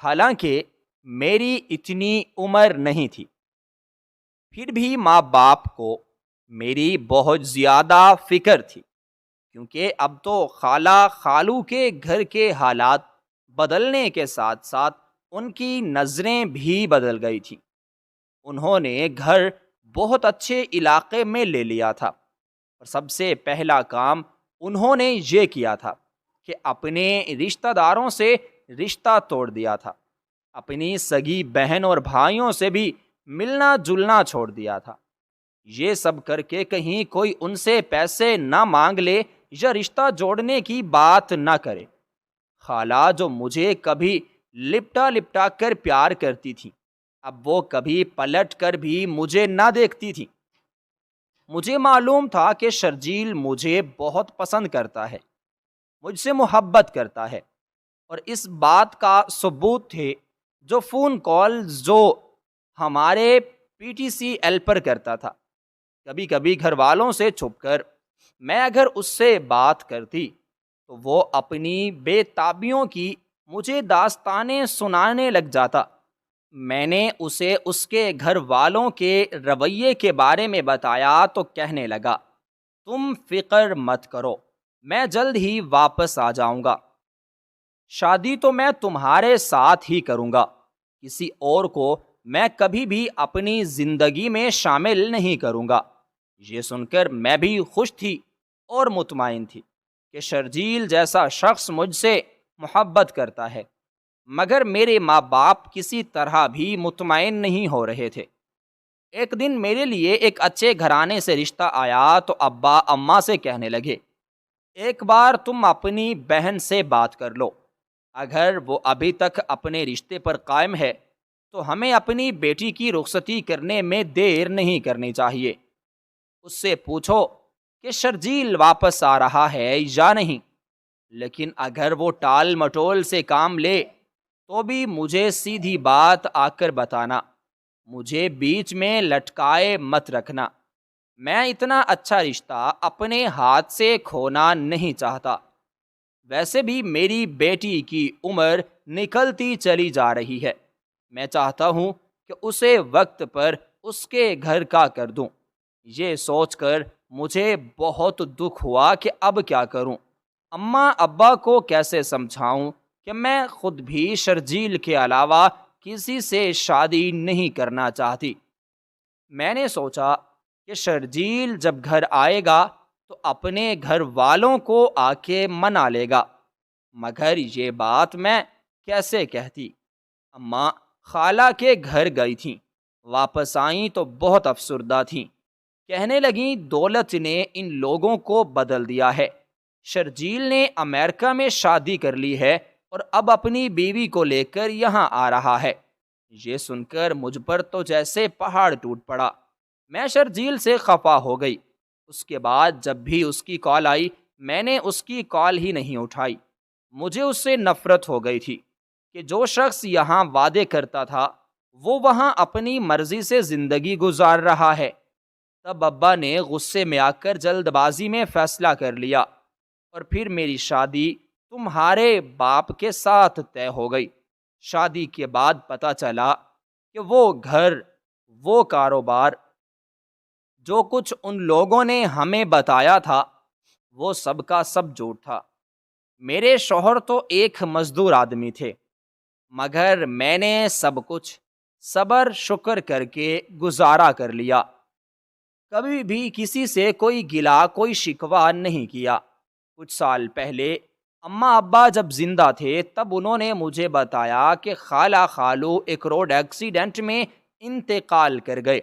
حالانکہ میری اتنی عمر نہیں تھی۔ پھر بھی ماں باپ کو میری بہت زیادہ فکر تھی، کیونکہ اب تو خالہ خالو کے گھر کے حالات بدلنے کے ساتھ ساتھ ان کی نظریں بھی بدل گئی تھیں۔ انہوں نے گھر بہت اچھے علاقے میں لے لیا تھا، اور سب سے پہلا کام انہوں نے یہ کیا تھا کہ اپنے رشتہ داروں سے رشتہ توڑ دیا تھا، اپنی سگی بہن اور بھائیوں سے بھی ملنا جلنا چھوڑ دیا تھا۔ یہ سب کر کے کہیں کوئی ان سے پیسے نہ مانگ لے یا رشتہ جوڑنے کی بات نہ کرے۔ خالہ جو مجھے کبھی لپٹا لپٹا کر پیار کرتی تھی، اب وہ کبھی پلٹ کر بھی مجھے نہ دیکھتی تھی۔ مجھے معلوم تھا کہ شرجیل مجھے بہت پسند کرتا ہے، مجھ سے محبت کرتا ہے، اور اس بات کا ثبوت تھے جو فون کالز جو ہمارے PTCL پر کرتا تھا۔ کبھی کبھی گھر والوں سے چھپ کر میں اگر اس سے بات کرتی تو وہ اپنی بے تابیوں کی مجھے داستانیں سنانے لگ جاتا۔ میں نے اسے اس کے گھر والوں کے رویے کے بارے میں بتایا تو کہنے لگا، تم فکر مت کرو، میں جلد ہی واپس آ جاؤں گا۔ شادی تو میں تمہارے ساتھ ہی کروں گا، کسی اور کو میں کبھی بھی اپنی زندگی میں شامل نہیں کروں گا۔ یہ سن کر میں بھی خوش تھی اور مطمئن تھی کہ شرجیل جیسا شخص مجھ سے محبت کرتا ہے، مگر میرے ماں باپ کسی طرح بھی مطمئن نہیں ہو رہے تھے۔ ایک دن میرے لیے ایک اچھے گھرانے سے رشتہ آیا تو ابا اماں سے کہنے لگے، ایک بار تم اپنی بہن سے بات کر لو، اگر وہ ابھی تک اپنے رشتے پر قائم ہے تو ہمیں اپنی بیٹی کی رخصتی کرنے میں دیر نہیں کرنی چاہیے۔ اس سے پوچھو کہ شرجیل واپس آ رہا ہے یا نہیں، لیکن اگر وہ ٹال مٹول سے کام لے تو بھی مجھے سیدھی بات آ کر بتانا، مجھے بیچ میں لٹکائے مت رکھنا۔ میں اتنا اچھا رشتہ اپنے ہاتھ سے کھونا نہیں چاہتا۔ ویسے بھی میری بیٹی کی عمر نکلتی چلی جا رہی ہے، میں چاہتا ہوں کہ اسے وقت پر اس کے گھر کا کر دوں۔ یہ سوچ کر مجھے بہت دکھ ہوا کہ اب کیا کروں، اماں ابا کو کیسے سمجھاؤں کہ میں خود بھی شرجیل کے علاوہ کسی سے شادی نہیں کرنا چاہتی۔ میں نے سوچا کہ شرجیل جب گھر آئے گا تو اپنے گھر والوں کو آ کے منا لے گا، مگر یہ بات میں کیسے کہتی؟ اماں خالہ کے گھر گئی تھیں، واپس آئیں تو بہت افسردہ تھیں۔ کہنے لگیں دولت نے ان لوگوں کو بدل دیا ہے، شرجیل نے امریکہ میں شادی کر لی ہے اور اب اپنی بیوی کو لے کر یہاں آ رہا ہے۔ یہ سن کر مجھ پر تو جیسے پہاڑ ٹوٹ پڑا۔ میں شرجیل سے خفا ہو گئی۔ اس کے بعد جب بھی اس کی کال آئی میں نے اس کی کال ہی نہیں اٹھائی۔ مجھے اس سے نفرت ہو گئی تھی کہ جو شخص یہاں وعدے کرتا تھا وہ وہاں اپنی مرضی سے زندگی گزار رہا ہے۔ تب ابا نے غصے میں آ کر جلد بازی میں فیصلہ کر لیا اور پھر میری شادی تمہارے باپ کے ساتھ طے ہو گئی۔ شادی کے بعد پتہ چلا کہ وہ گھر، وہ کاروبار، جو کچھ ان لوگوں نے ہمیں بتایا تھا وہ سب کا سب جھوٹ تھا۔ میرے شوہر تو ایک مزدور آدمی تھے، مگر میں نے سب کچھ صبر شکر کر کے گزارا کر لیا، کبھی بھی کسی سے کوئی گلا کوئی شکوہ نہیں کیا۔ کچھ سال پہلے اماں ابا جب زندہ تھے تب انہوں نے مجھے بتایا کہ خالہ خالو ایک روڈ ایکسیڈنٹ میں انتقال کر گئے۔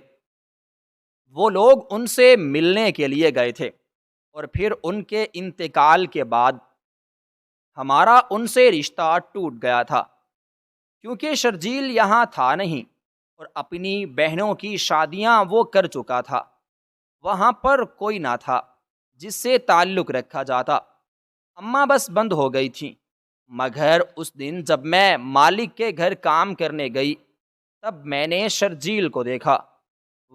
وہ لوگ ان سے ملنے کے لیے گئے تھے اور پھر ان کے انتقال کے بعد ہمارا ان سے رشتہ ٹوٹ گیا تھا، کیونکہ شرجیل یہاں تھا نہیں اور اپنی بہنوں کی شادیاں وہ کر چکا تھا۔ وہاں پر کوئی نہ تھا جس سے تعلق رکھا جاتا۔ اماں بس بند ہو گئی تھی، مگر اس دن جب میں مالک کے گھر کام کرنے گئی تب میں نے شرجیل کو دیکھا،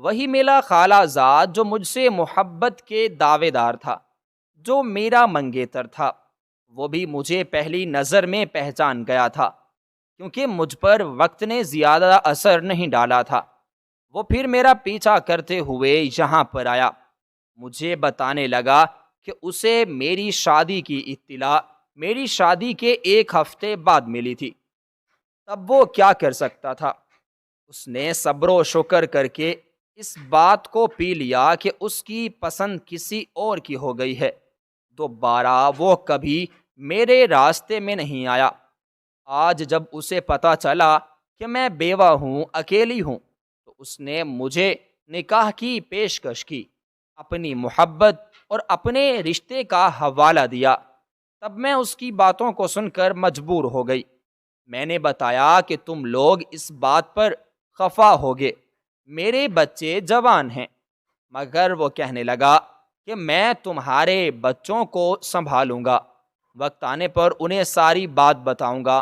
وہی میرا خالہ زاد جو مجھ سے محبت کے دعوے دار تھا، جو میرا منگیتر تھا۔ وہ بھی مجھے پہلی نظر میں پہچان گیا تھا، کیونکہ مجھ پر وقت نے زیادہ اثر نہیں ڈالا تھا۔ وہ پھر میرا پیچھا کرتے ہوئے یہاں پر آیا، مجھے بتانے لگا کہ اسے میری شادی کی اطلاع میری شادی کے ایک ہفتے بعد ملی تھی۔ تب وہ کیا کر سکتا تھا؟ اس نے صبر و شکر کر کے اس بات کو پی لیا کہ اس کی پسند کسی اور کی ہو گئی ہے۔ دوبارہ وہ کبھی میرے راستے میں نہیں آیا۔ آج جب اسے پتا چلا کہ میں بیوہ ہوں، اکیلی ہوں، تو اس نے مجھے نکاح کی پیشکش کی، اپنی محبت اور اپنے رشتے کا حوالہ دیا۔ تب میں اس کی باتوں کو سن کر مجبور ہو گئی۔ میں نے بتایا کہ تم لوگ اس بات پر خفا ہوگے، میرے بچے جوان ہیں، مگر وہ کہنے لگا کہ میں تمہارے بچوں کو سنبھالوں گا، وقت آنے پر انہیں ساری بات بتاؤں گا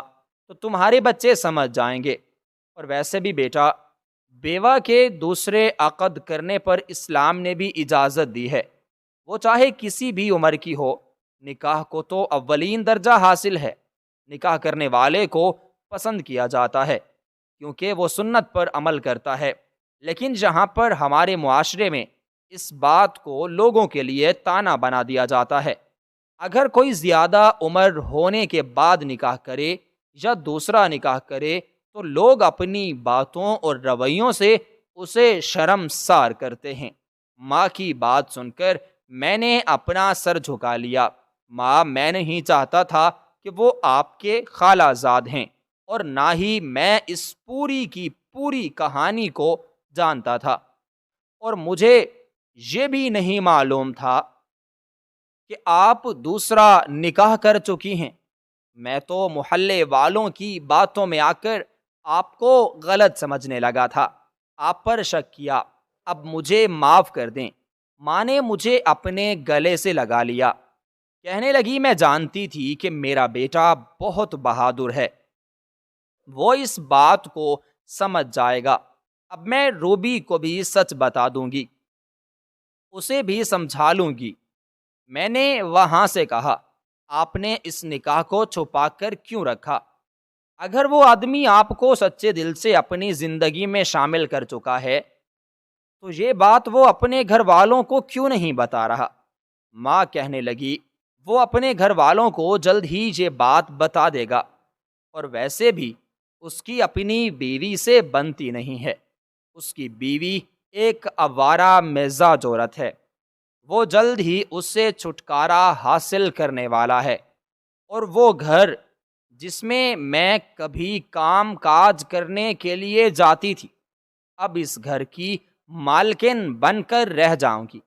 تو تمہارے بچے سمجھ جائیں گے۔ اور ویسے بھی بیٹا، بیوہ کے دوسرے عقد کرنے پر اسلام نے بھی اجازت دی ہے، وہ چاہے کسی بھی عمر کی ہو۔ نکاح کو تو اولین درجہ حاصل ہے، نکاح کرنے والے کو پسند کیا جاتا ہے کیونکہ وہ سنت پر عمل کرتا ہے۔ لیکن جہاں پر ہمارے معاشرے میں اس بات کو لوگوں کے لیے تانا بنا دیا جاتا ہے، اگر کوئی زیادہ عمر ہونے کے بعد نکاح کرے یا دوسرا نکاح کرے تو لوگ اپنی باتوں اور رویوں سے اسے شرمسار کرتے ہیں۔ ماں کی بات سن کر میں نے اپنا سر جھکا لیا۔ ماں، میں نہیں چاہتا تھا کہ وہ آپ کے خالہ زاد ہیں، اور نہ ہی میں اس پوری کی پوری کہانی کو جانتا تھا، اور مجھے یہ بھی نہیں معلوم تھا کہ آپ دوسرا نکاح کر چکی ہیں۔ میں تو محلے والوں کی باتوں میں آ کر آپ کو غلط سمجھنے لگا تھا، آپ پر شک کیا، اب مجھے معاف کر دیں۔ ماں نے مجھے اپنے گلے سے لگا لیا، کہنے لگی میں جانتی تھی کہ میرا بیٹا بہت بہادر ہے، وہ اس بات کو سمجھ جائے گا۔ اب میں روبی کو بھی سچ بتا دوں گی، اسے بھی سمجھا لوں گی۔ میں نے وہاں سے کہا، آپ نے اس نکاح کو چھپا کر کیوں رکھا؟ اگر وہ آدمی آپ کو سچے دل سے اپنی زندگی میں شامل کر چکا ہے تو یہ بات وہ اپنے گھر والوں کو کیوں نہیں بتا رہا؟ ماں کہنے لگی، وہ اپنے گھر والوں کو جلد ہی یہ بات بتا دے گا، اور ویسے بھی اس کی اپنی بیوی سے بنتی نہیں ہے۔ اس کی بیوی ایک آوارہ مزاج عورت ہے، وہ جلد ہی اس سے چھٹکارا حاصل کرنے والا ہے، اور وہ گھر جس میں کبھی کام کاج کرنے کے لیے جاتی تھی، اب اس گھر کی مالکن بن کر رہ جاؤں گی۔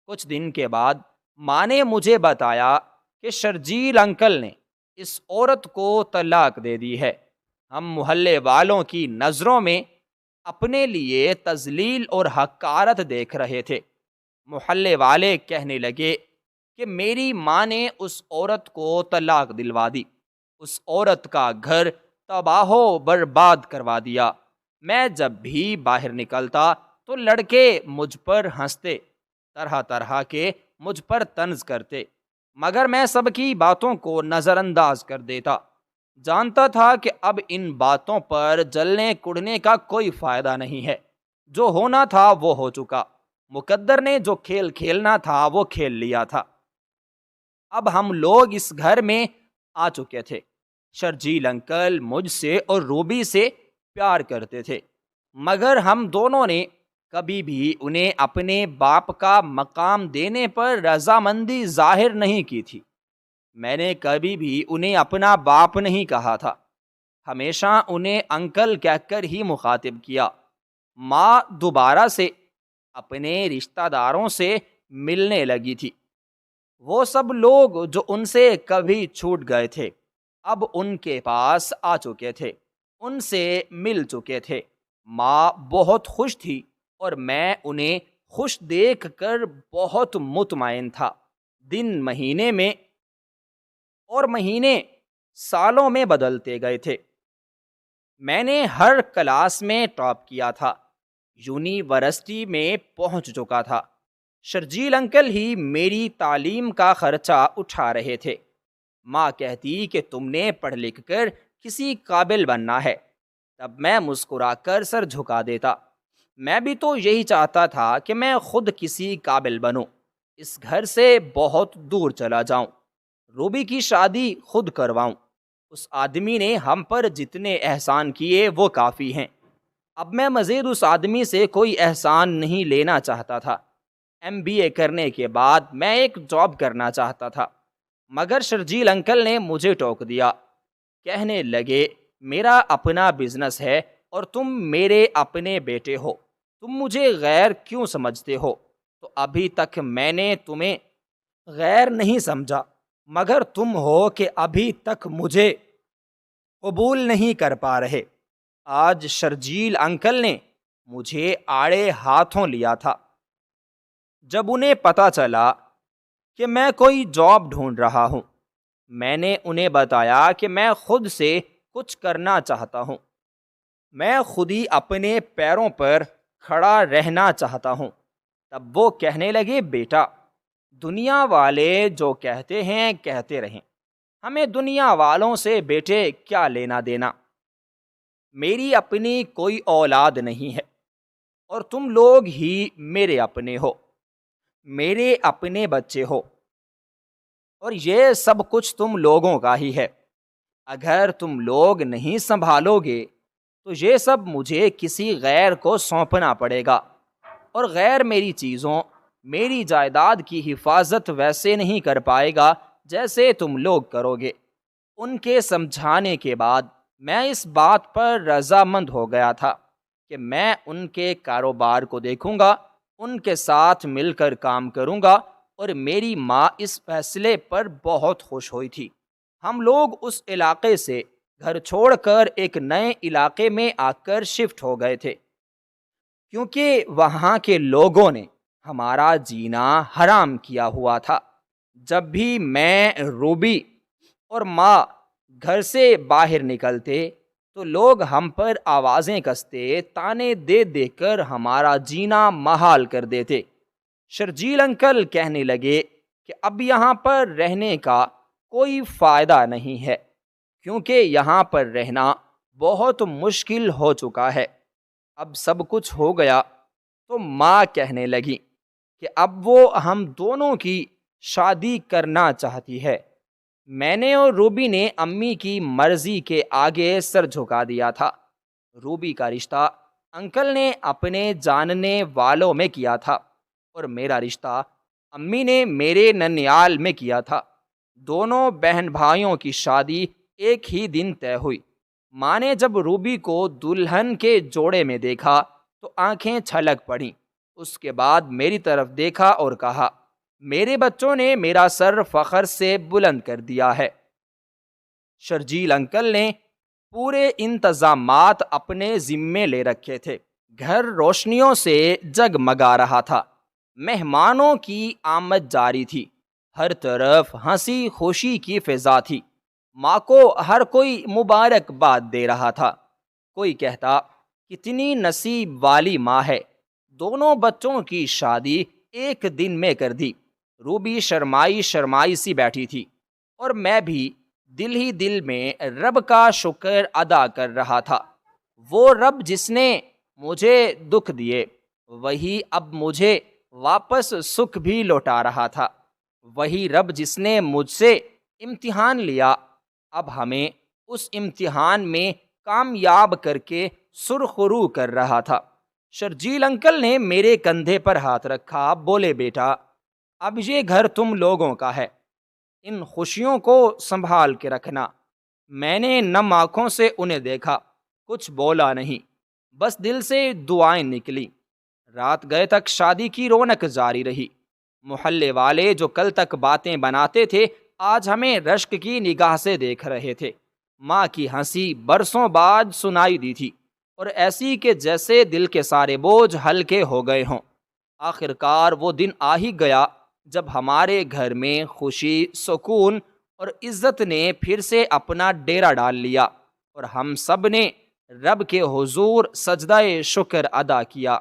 کچھ دن کے بعد ماں نے مجھے بتایا کہ شرجیل انکل نے اس عورت کو طلاق دے دی ہے۔ ہم محلے والوں کی نظروں میں اپنے لیے تذلیل اور حقارت دیکھ رہے تھے۔ محلے والے کہنے لگے کہ میری ماں نے اس عورت کو طلاق دلوا دی۔ اس عورت کا گھر تباہ و برباد کروا دیا۔ میں جب بھی باہر نکلتا تو لڑکے مجھ پر ہنستے، طرح طرح کے مجھ پر طنز کرتے، مگر میں سب کی باتوں کو نظر انداز کر دیتا۔ جانتا تھا کہ اب ان باتوں پر جلنے کڑنے کا کوئی فائدہ نہیں ہے، جو ہونا تھا وہ ہو چکا، مقدر نے جو کھیل کھیلنا تھا وہ کھیل لیا تھا۔ اب ہم لوگ اس گھر میں آ چکے تھے۔ شرجیل انکل مجھ سے اور روبی سے پیار کرتے تھے، مگر ہم دونوں نے کبھی بھی انہیں اپنے باپ کا مقام دینے پر رضامندی ظاہر نہیں کی تھی۔ میں نے کبھی بھی انہیں اپنا باپ نہیں کہا تھا، ہمیشہ انہیں انکل کہہ کر ہی مخاطب کیا۔ ماں دوبارہ سے اپنے رشتہ داروں سے ملنے لگی تھی۔ وہ سب لوگ جو ان سے کبھی چھوٹ گئے تھے اب ان کے پاس آ چکے تھے، ان سے مل چکے تھے۔ ماں بہت خوش تھی اور میں انہیں خوش دیکھ کر بہت مطمئن تھا۔ دن مہینے سالوں میں بدلتے گئے تھے۔ میں نے ہر کلاس میں ٹاپ کیا تھا، یونیورسٹی میں پہنچ چکا تھا۔ شرجیل انکل ہی میری تعلیم کا خرچہ اٹھا رہے تھے۔ ماں کہتی کہ تم نے پڑھ لکھ کر کسی قابل بننا ہے، تب میں مسکرا کر سر جھکا دیتا۔ میں بھی تو یہی چاہتا تھا کہ میں خود کسی قابل بنوں، اس گھر سے بہت دور چلا جاؤں، روبی کی شادی خود کرواؤں۔ اس آدمی نے ہم پر جتنے احسان کیے وہ کافی ہیں، اب میں مزید اس آدمی سے کوئی احسان نہیں لینا چاہتا تھا۔ MBA کرنے کے بعد میں ایک جاب کرنا چاہتا تھا، مگر شرجیل انکل نے مجھے ٹوک دیا۔ کہنے لگے میرا اپنا بزنس ہے اور تم میرے اپنے بیٹے ہو، تم مجھے غیر کیوں سمجھتے ہو؟ تو ابھی تک میں نے تمہیں غیر نہیں سمجھا، مگر تم ہو کہ ابھی تک مجھے قبول نہیں کر پا رہے۔ آج شرجیل انکل نے مجھے آڑے ہاتھوں لیا تھا۔ جب انہیں پتہ چلا کہ میں کوئی جاب ڈھونڈ رہا ہوں، میں نے انہیں بتایا کہ میں خود سے کچھ کرنا چاہتا ہوں، میں خود ہی اپنے پیروں پر کھڑا رہنا چاہتا ہوں۔ تب وہ کہنے لگے بیٹا، دنیا والے جو کہتے ہیں کہتے رہیں، ہمیں دنیا والوں سے بیٹے کیا لینا دینا؟ میری اپنی کوئی اولاد نہیں ہے اور تم لوگ ہی میرے اپنے ہو، میرے اپنے بچے ہو، اور یہ سب کچھ تم لوگوں کا ہی ہے۔ اگر تم لوگ نہیں سنبھالو گے تو یہ سب مجھے کسی غیر کو سونپنا پڑے گا، اور غیر میری چیزوں، میری جائیداد کی حفاظت ویسے نہیں کر پائے گا جیسے تم لوگ کرو گے۔ ان کے سمجھانے کے بعد میں اس بات پر رضامند ہو گیا تھا کہ میں ان کے کاروبار کو دیکھوں گا، ان کے ساتھ مل کر کام کروں گا، اور میری ماں اس فیصلے پر بہت خوش ہوئی تھی۔ ہم لوگ اس علاقے سے گھر چھوڑ کر ایک نئے علاقے میں آ کر شفٹ ہو گئے تھے، کیونکہ وہاں کے لوگوں نے ہمارا جینا حرام کیا ہوا تھا۔ جب بھی میں، روبی اور ماں گھر سے باہر نکلتے تو لوگ ہم پر آوازیں کستے، تانے دے دے کر ہمارا جینا محال کر دیتے۔ شرجیل انکل کہنے لگے کہ اب یہاں پر رہنے کا کوئی فائدہ نہیں ہے، کیونکہ یہاں پر رہنا بہت مشکل ہو چکا ہے۔ اب سب کچھ ہو گیا تو ماں کہنے لگی کہ اب وہ ہم دونوں کی شادی کرنا چاہتی ہے۔ میں نے اور روبی نے امی کی مرضی کے آگے سر جھکا دیا تھا۔ روبی کا رشتہ انکل نے اپنے جاننے والوں میں کیا تھا، اور میرا رشتہ امی نے میرے ننیال میں کیا تھا۔ دونوں بہن بھائیوں کی شادی ایک ہی دن طے ہوئی۔ ماں نے جب روبی کو دلہن کے جوڑے میں دیکھا تو آنکھیں چھلک پڑیں۔ اس کے بعد میری طرف دیکھا اور کہا، میرے بچوں نے میرا سر فخر سے بلند کر دیا ہے۔ شرجیل انکل نے پورے انتظامات اپنے ذمے لے رکھے تھے۔ گھر روشنیوں سے جگمگا رہا تھا، مہمانوں کی آمد جاری تھی، ہر طرف ہنسی خوشی کی فضا تھی۔ ماں کو ہر کوئی مبارکباد دے رہا تھا۔ کوئی کہتا کتنی نصیب والی ماں ہے، دونوں بچوں کی شادی ایک دن میں کر دی۔ روبی شرمائی شرمائی سی بیٹھی تھی، اور میں بھی دل ہی دل میں رب کا شکر ادا کر رہا تھا۔ وہ رب جس نے مجھے دکھ دیے، وہی اب مجھے واپس سکھ بھی لوٹا رہا تھا۔ وہی رب جس نے مجھ سے امتحان لیا، اب ہمیں اس امتحان میں کامیاب کر کے سرخرو کر رہا تھا۔ شرجیل انکل نے میرے کندھے پر ہاتھ رکھا، بولے بیٹا اب یہ گھر تم لوگوں کا ہے، ان خوشیوں کو سنبھال کے رکھنا۔ میں نے نم آنکھوں سے انہیں دیکھا، کچھ بولا نہیں، بس دل سے دعائیں نکلی۔ رات گئے تک شادی کی رونق جاری رہی۔ محلے والے جو کل تک باتیں بناتے تھے، آج ہمیں رشک کی نگاہ سے دیکھ رہے تھے۔ ماں کی ہنسی برسوں بعد سنائی دی تھی، اور ایسی کہ جیسے دل کے سارے بوجھ ہلکے ہو گئے ہوں۔ آخرکار وہ دن آ ہی گیا جب ہمارے گھر میں خوشی، سکون اور عزت نے پھر سے اپنا ڈیرا ڈال لیا، اور ہم سب نے رب کے حضور سجدہ شکر ادا کیا۔